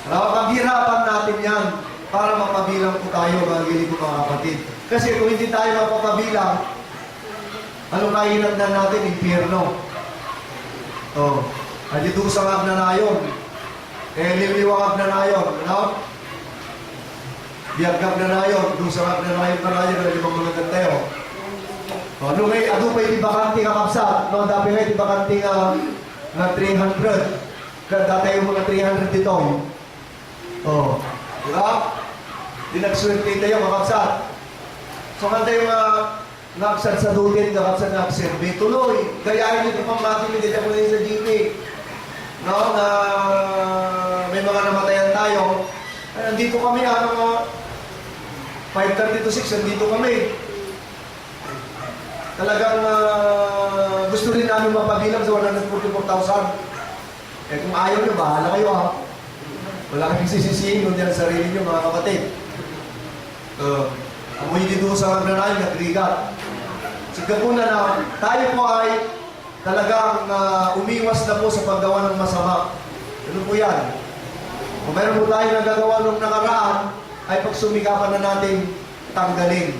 [SPEAKER 7] Paghirapan natin yan para mapabilang po tayo, mga gili ko mga kapatid. Kasi kung hindi tayo mapapabilang, anong kahinagdan natin? Impyerno. Oh, dito sa ngag na nayon. Liliwangag na nayon. Ano? Biyagag na nayon. Doon sa ngag na nayon na nayon. Limang mga gantayo. Oh, nung may adupay di bakanti ka kapsat. No, dami may di bakanti nga 300. Dati yung mga 300 dito. Oh, di ba? Di nagswerte tayo kakapsat. So kanta yung nagsad sa dutin, kakapsat nagserve. Tuloy, gayahin nito pang makinig dito po sa GP. No, na may mga namatayan tayo. Ay, nandito kami, 5:30 to 6, nandito kami. Talagang gusto rin namin mapabilang sa 144,000. Eh kung ayaw nyo, bahala kayo ha. Wala kaming sisisihin kung yan sarili nyo mga kapatid. Amoy dito sa magnanay, nagrigat. Sige po na tayo po ay talagang umiwas na po sa paggawa ng masama. Ano po yan? Kung meron po tayo nagagawa ng nakaraan, ay pagsumikapan na natin tanggalin.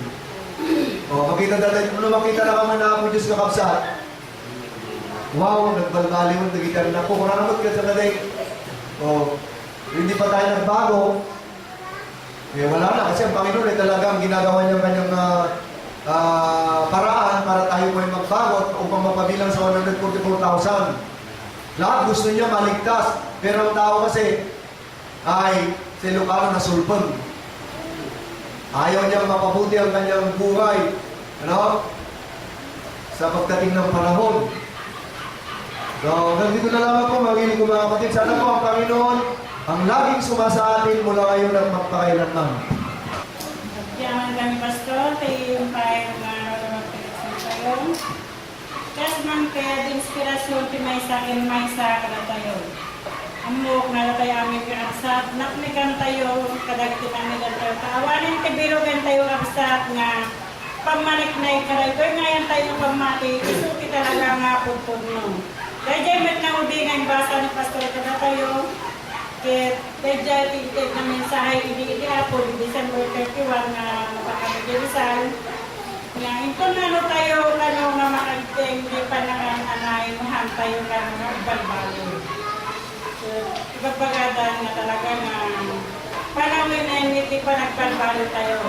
[SPEAKER 7] Makita na kami na ako Diyos kakapsat. Wow, nagbalbaliwan, nagitan na po. Kung nakamot ka sa naday, hindi pa tayo nagbago, wala na. Kasi ang Panginoon ay talagang ginagawa niya kanyang paraan para tayo po ay magbago upang mapabilang sa 144,000. Lahat gusto niya maligtas. Pero ang tao kasi ay sa Ilocano na sulpon. Ayaw niyang mapabuti ang kanyang buhay. Ano? Sa pagdating ng panahon. So, nandito na lamang po, magiging ko mga kapatid. Sana po ang Panginoon ang laging sumasa atin mula ngayon at magpakailanman.
[SPEAKER 2] Ang kami pastor, tayo yung tayo nga magpilisan tayo. Kasi man kaya din inspirasyon ti may sa akin may sa kada tayo. Amok na tayo aming kaabsat, naknikan tayo, kadagti naknikan tayo. Kawanin ti birugan tayo absat nga pamanik na ikaray. Kaya ngayon tayo pamati, isuki talaga nga pupun no. Kaya dyan met na udingan basa ni pastor kada tayo. Kaya dyan tinitid na mensahe ini hapon, December 31 na napakabigilisan. Nga, ito na ano tayo, ano nga makagting, hindi pa nangananay, mahal tayo ka nga balbalo. So, ibabagadan na talaga nga, panawin na hindi pa nagbalbalo tayo.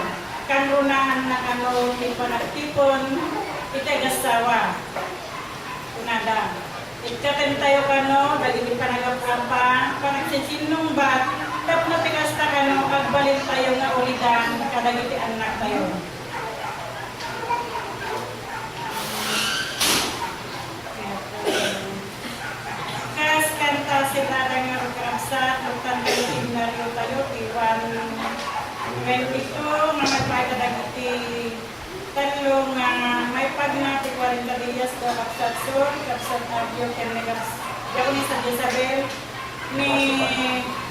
[SPEAKER 2] Kanunahan na ano, hindi pa nagtipon, itagasawa. Kunada. Ikatin tayo kano, dahil hindi pa nagaprampa, panagsisinong bat, tap na tigas na kano, agbalin tayo nga ulidan, kadagiti anak tayo. Kas kanta sila nga magkarapsat, magtanda yung signaryo tayo, iwan 22, nga magpagkadagiti talong may pagnati 40 días ko kapsat sur, kapsat abyo, kaya ni San Isabel, ni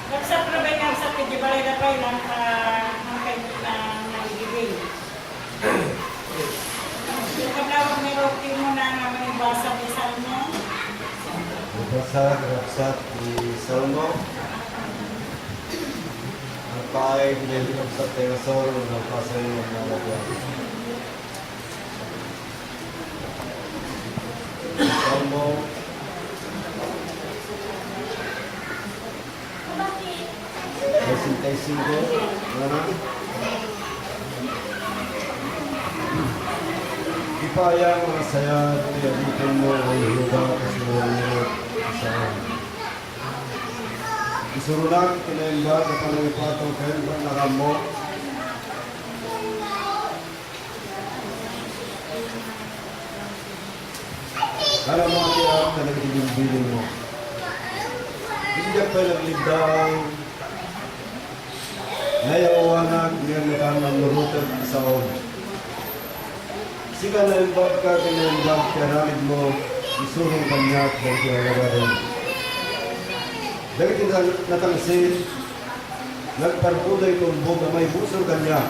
[SPEAKER 2] kapsat probay kapsat kijibalay na pa ilang ang kayo na naigibig. Yung kablawag may roti mo na nga may basa ni Salmo.
[SPEAKER 7] Basa, kapsat, ni Salmo. Ang paay, pinili kapsat tayo sa oro, napasa yung nalagyan. Salmo. Singo, mana? Ipayang mga saya, tiyagitin mo ang hiuga kasi walang nirot kasaan. Isurulang kinaimbag na panangipatong kayo ba nakamo? Para mga tiyak na nagdilimbilin mo. Hindi ka pa naglibdang nayawanan niya na ang nurutag sa own. Sika na imbag ka, kinaimbag, karamid mo, isurong kanyak, dahil kinalagarin. Dahil natangsin, nagparpuday tumbog na may busong kanyak.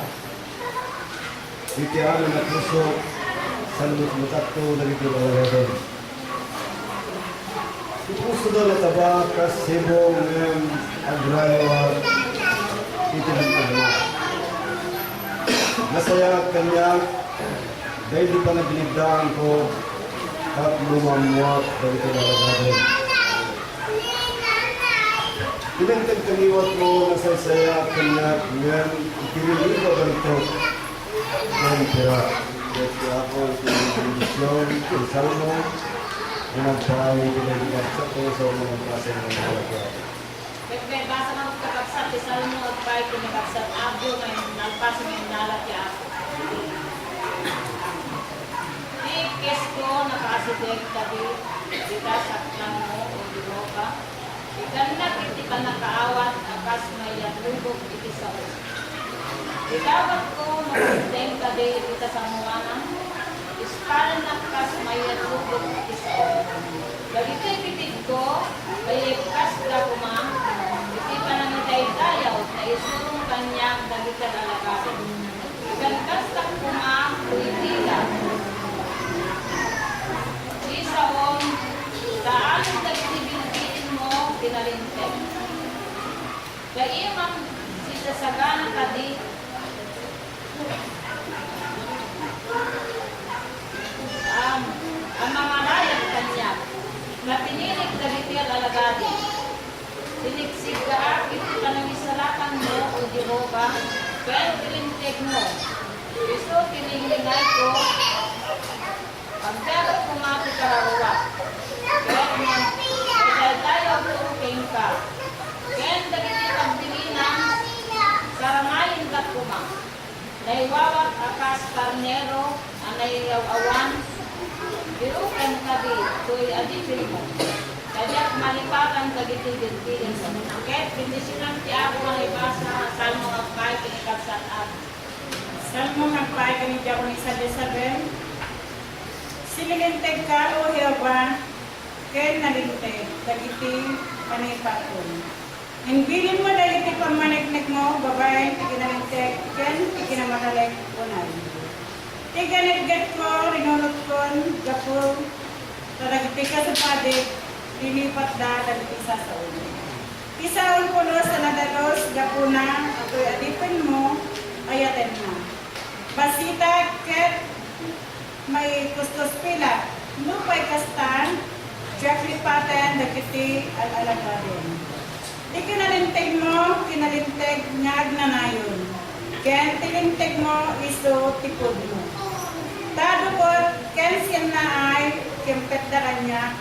[SPEAKER 7] Itiaan na puso, salmut mutakto, dahil kinalagarin. Puso na nataba, kasibong ng agrayawat, itinagpag mo. Nasaya at kanyak, dahil di pa nabiligdaan ko at lumamuat dahil kinalagarin. Pinagtag kaniwat mo na sasaya at kanyak ngayon itinili ba ganito ng pira. Kasi ako itinibisyon, isalmo, na nagpahay pinagigap sa ko sa mga klase ng mga lagyan.
[SPEAKER 2] Kaya basa ng kakapsat, isal mo at pa'y kinakapsat abyo ngayon, nalpasin yung nalat ya ako. Kes ko, nakasideg tabi, kita saklan mo o diho ka. Ikannak iti ka nakaawat, akas may lubog iti sa o. Ikawat ko, nakasideg tabi, kita sa muwanan, ispalan nakas may lubog iti sa o. Bagito'y pitig ko, may ikas ka kumang, iti pa na nitay-tayaw, na isurong kanyang dagit ka lalakasin. Ikankas ka kumang, uitila. Isaon, saan nagsibilbiin mo, pinalintek. Kaya imang sisasagana ka di, ang mga layang kanya, na pinilig na bitil alagadi. Siniksig ka, iti ka nang isalakan mo, o Jehova, pero pilintek mo. Iso, pinilingay ko, pagdagat kumati kararuwa. Kaya naman, dahil tayo turuking ka. Kaya dagiti pagdilinan, saramayin ka kuma. Naiwawat akas karnero, anay awan, birukan ka di, tuy adipin mo. Kaya't malipatan dagiti dirtilin sa munakit, bindisinan ti ako ang ibasa, salmo at kahit kinikapsat at Saan mo nagpaay ka ni Diako ni sa Jezabel? Sililinteg ka o Jehovah, ken nalinteg, dagiti panipatol. Hinbilin mo dagiti pamaneknek mo, babae, tiginalinteg, ken tiginamatalek unay. Tiganitgat ko, rinunot kon, gapo, dagiti ka sa padik, lilipat da, dagiti sasaon. Isaon ko no sa nadalos, gapuna, ato'y adipin mo, ayaten mo. Basita, ket, may kustos pila, lupay kastan, Jeffrey Paten, dagiti al-alagarin. Di kinalinteg mo, kinalinteg ngag nanayon. Ken tilinteg mo, iso tipod mo. Tadukot, ken siyam na ay, kempet da kanya,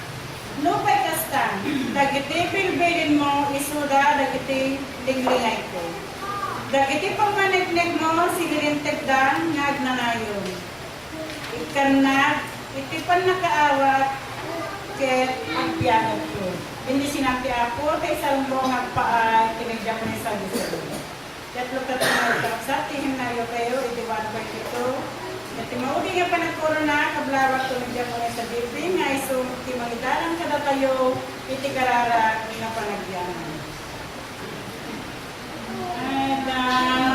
[SPEAKER 2] lupay kastan, dagiti bilbilin mo, isuda, dagiti linglingay ko. Dagiti pamanegnek mo, sililinteg da, ngag nanayon. Ikan na, itipan na kaawat, ket agbiyanan ko. Hindi sinabi ako, tayo sa lumbong agpaay, tinigyan ko ni sa Giselle. Katlo ka tumawag sa tihim na iyo kayo, itiwan ba ito? At maudi nga pa ng corona, kablawat tinigyan ko ni sa Bibing, nga iso, timangidalang kada tayo, itikarara, nga panagyanan.
[SPEAKER 5] Hallelujah.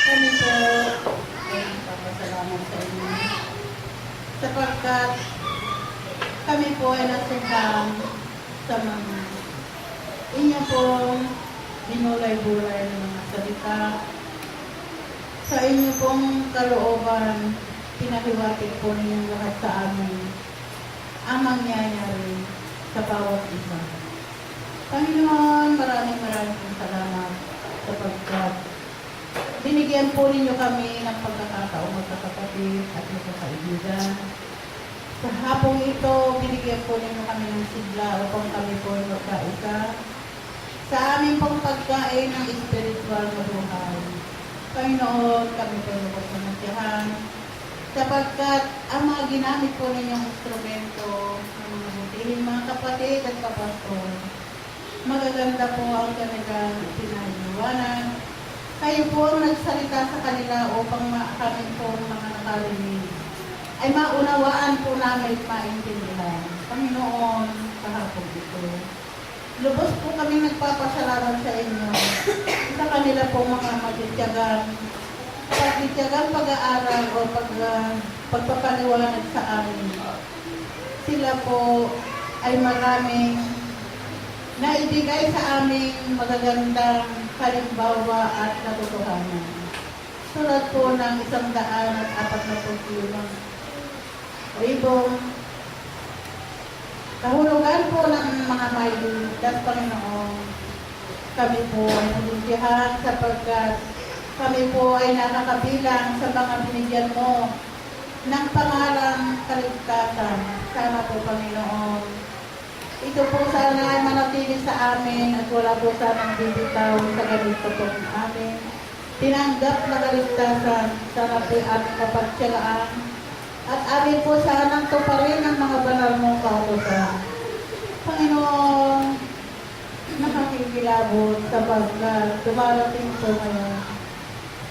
[SPEAKER 1] Kami po ay papasalamat sa inyo sapagkat kami po ay nasugdan sa mga inyo pong binulay-bulay ng mga salita. Sa inyo pong kalooban, pinahiwatig po ninyong lahat sa amin ang mangyayari sa bawat isa. Panginoon, maraming salamat sapagkat binigyan po ninyo kami ng pagkakataong magkakapatid at magkakaibigan. Sa hapong ito, binigyan po ninyo kami ng sigla upang kami po ay magkaisa sa aming pong pagkain ng espiritual na buhay. Panginoon, kami po ay magkasanatiyahan sapagkat ang mga ginamit po ninyong instrumento ng mga butihing mga kapatid at kapastor, magaganda po ang kanilang pinaliwanag. Kayo po ang nagsalita sa kanila upang kami po mga nakarinig ay maunawaan po namin at maintindihan. Panginoon, kahapon ito. Lubos po kami nagpapasalamat sa inyo sa kanila po mga magtitiyagang pag-aaral o pagpapaliwanag sa amin. Sila po ay maraming naibigay sa aming magagandang halimbawa at katotohanan. Sulat po ng 145 kahulugan po ng mga mailigtas, Panginoon. Kami po ay nalintihan sapagkat kami po ay nakakabilang sa mga binigyan mo ng pangarang kaligtasan. Sana po, Panginoon, ito po sana ay manatili sa amin at wala po sanang bibitaw sa ganito po amin. Tinanggap na kaligtasan, sana po at kapagtyagaan. At amin po sanang tuparin ang mga banal mong kautosan. Panginoon, nakakikilabot sapagkat dumarating po ngayon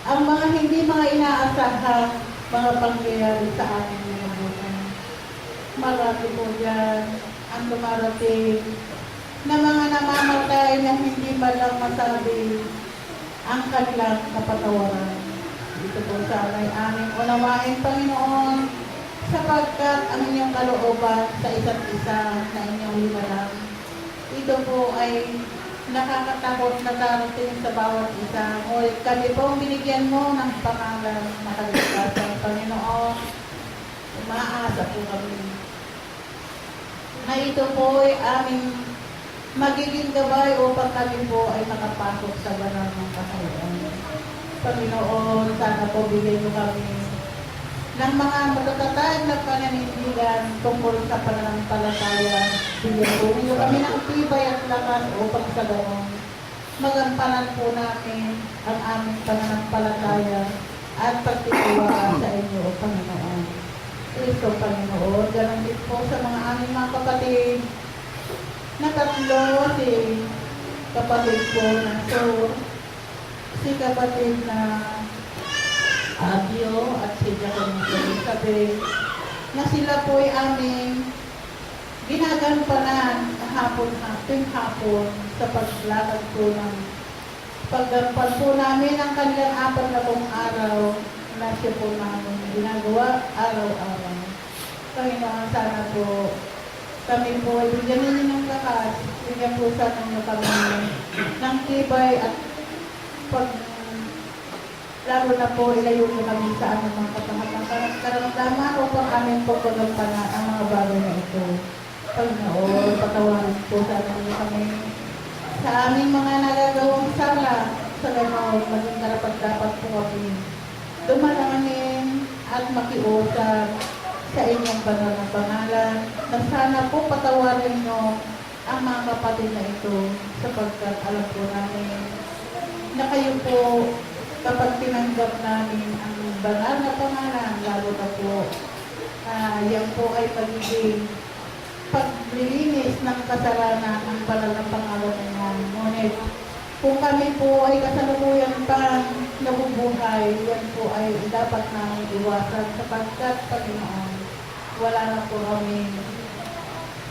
[SPEAKER 1] ang mga hindi mga inaasahang mga pangyayari sa ating mga buhay. Marami po dyan ang dumarating na mga namamatay na hindi malang masabi ang kanilang kapatawaran. Dito po sana ay aming unawain, Panginoon, sapagkat ang inyong kalooban sa isa't isa na inyong liwanag. Ito po ay nakakatakot na darating sa bawat isa. Ngunit kami po binigyan mo ng pangalan na kaligtasan, Panginoon. Umaasa po kami na ito po ay aming magiging gabay upang kami po ay makapasok sa banal ng kaharian. Panginoon, sana po bigay mo kami ng mga matatatag na pananindigan tungkol sa pananampalataya. Bigyan po ninyo kami ng tibay at lakas upang sa ganon magampanan po namin ang aming pananampalataya at pagtitiwala sa inyo, O Panginoon. Kristo, Panginoon, ganon din po sa mga aming mga kapatid na tatlo, si kapatid po na si kapatid na Abio at si Jacob Elizabeth, na sila po ay aming ginagampanan hapon sa paglakad po ng paggampan po namin ang kanilang 40 araw na siya po namin ginagawa araw-araw. Panginoon, sana po kami po ay bigyan ninyo ng lakas, bigyan po sana nyo kami ng tibay at lalo na po ilayo nyo kami sa aming mga kapanghatang karamdaman upang aming po pagampanan ang mga bagay na ito. Panginoon, patawarin po sana nyo kami sa aming mga nagagawang sala sa ganon, maging karapat-dapat po kami dumalangin at makiusap sa inyong banal na pangalan na sana po patawarin nyo ang mga kapatid na ito sapagkat alam po namin na kayo po kapag tinanggap namin ang banal na pangalan, lalo na po yan po ay pagiging paglilinis ng kasalanan ang banal na pangalan na yan. Ngunit kung kami po ay kasalukuyan pa nabubuhay, yan po ay dapat namin iwasan sapagkat, Panginoon, wala na po kami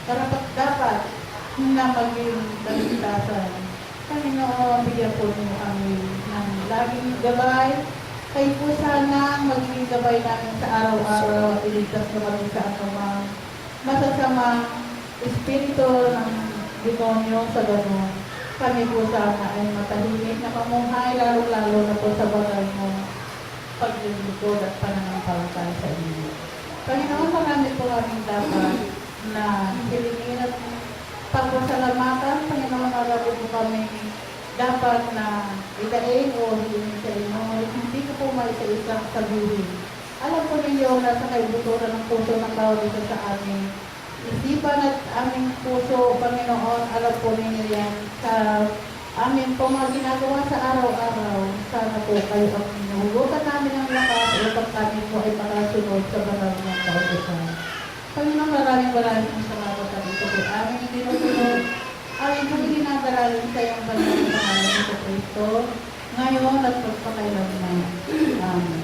[SPEAKER 1] karapat-dapat na maging kaligtasan. Panginoon, bigyan po niyo kami ng laging gabay Kayo po sana maging gabay namin sa araw-araw at iligtas na kami sa anumang masasamang espiritu ng demonyo sa gano'n. Kami po sana ay matahimik na pamuhay, lalo-lalo na po sa banal mo paglilingkod at pananampalataya sa inyo. Panginoon, marami po kaming dapat na hilingin at pagpasalamatan. Panginoon, marami po kami dapat na idaing o hilingin sa inyo. Hindi ko po may isa-isang sabihin. Alam ko ninyo na sa kaibuturan ng puso ng bawat isa sa amin. Isipan at aming puso, Panginoon, alam po ninyo yan. Sa amin po mga ginagawa sa araw-araw, sana po kayo ang hinuhugutan namin ang lakas upang kami po ay makasunod sa banal ng kautusan. Panginoon, maraming salamat sa dito po. Aming tinusunod, aming kami ginagalalin sa iyong banal ng pangalan sa Kristo, ngayon at pagpakailanman. Amen.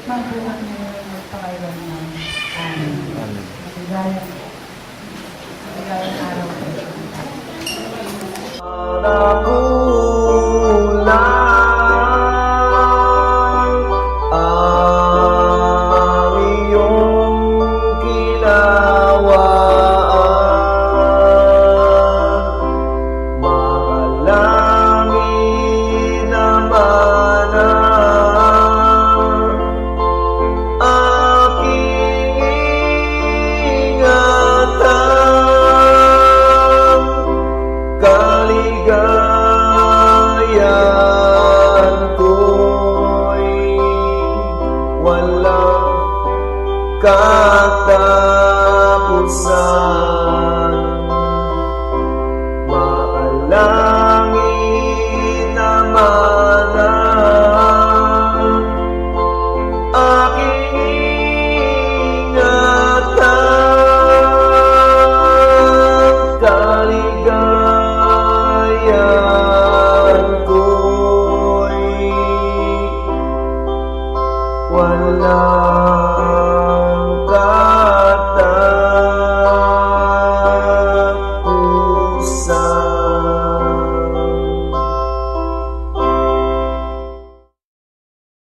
[SPEAKER 1] Magbuhat ngayon at magpakailanman. Amen. Maligayang araw po.
[SPEAKER 6] Ang iyong kinawaan, mahalangin naman ang aking ingatan, kaligayahan ko'y walang katapusan.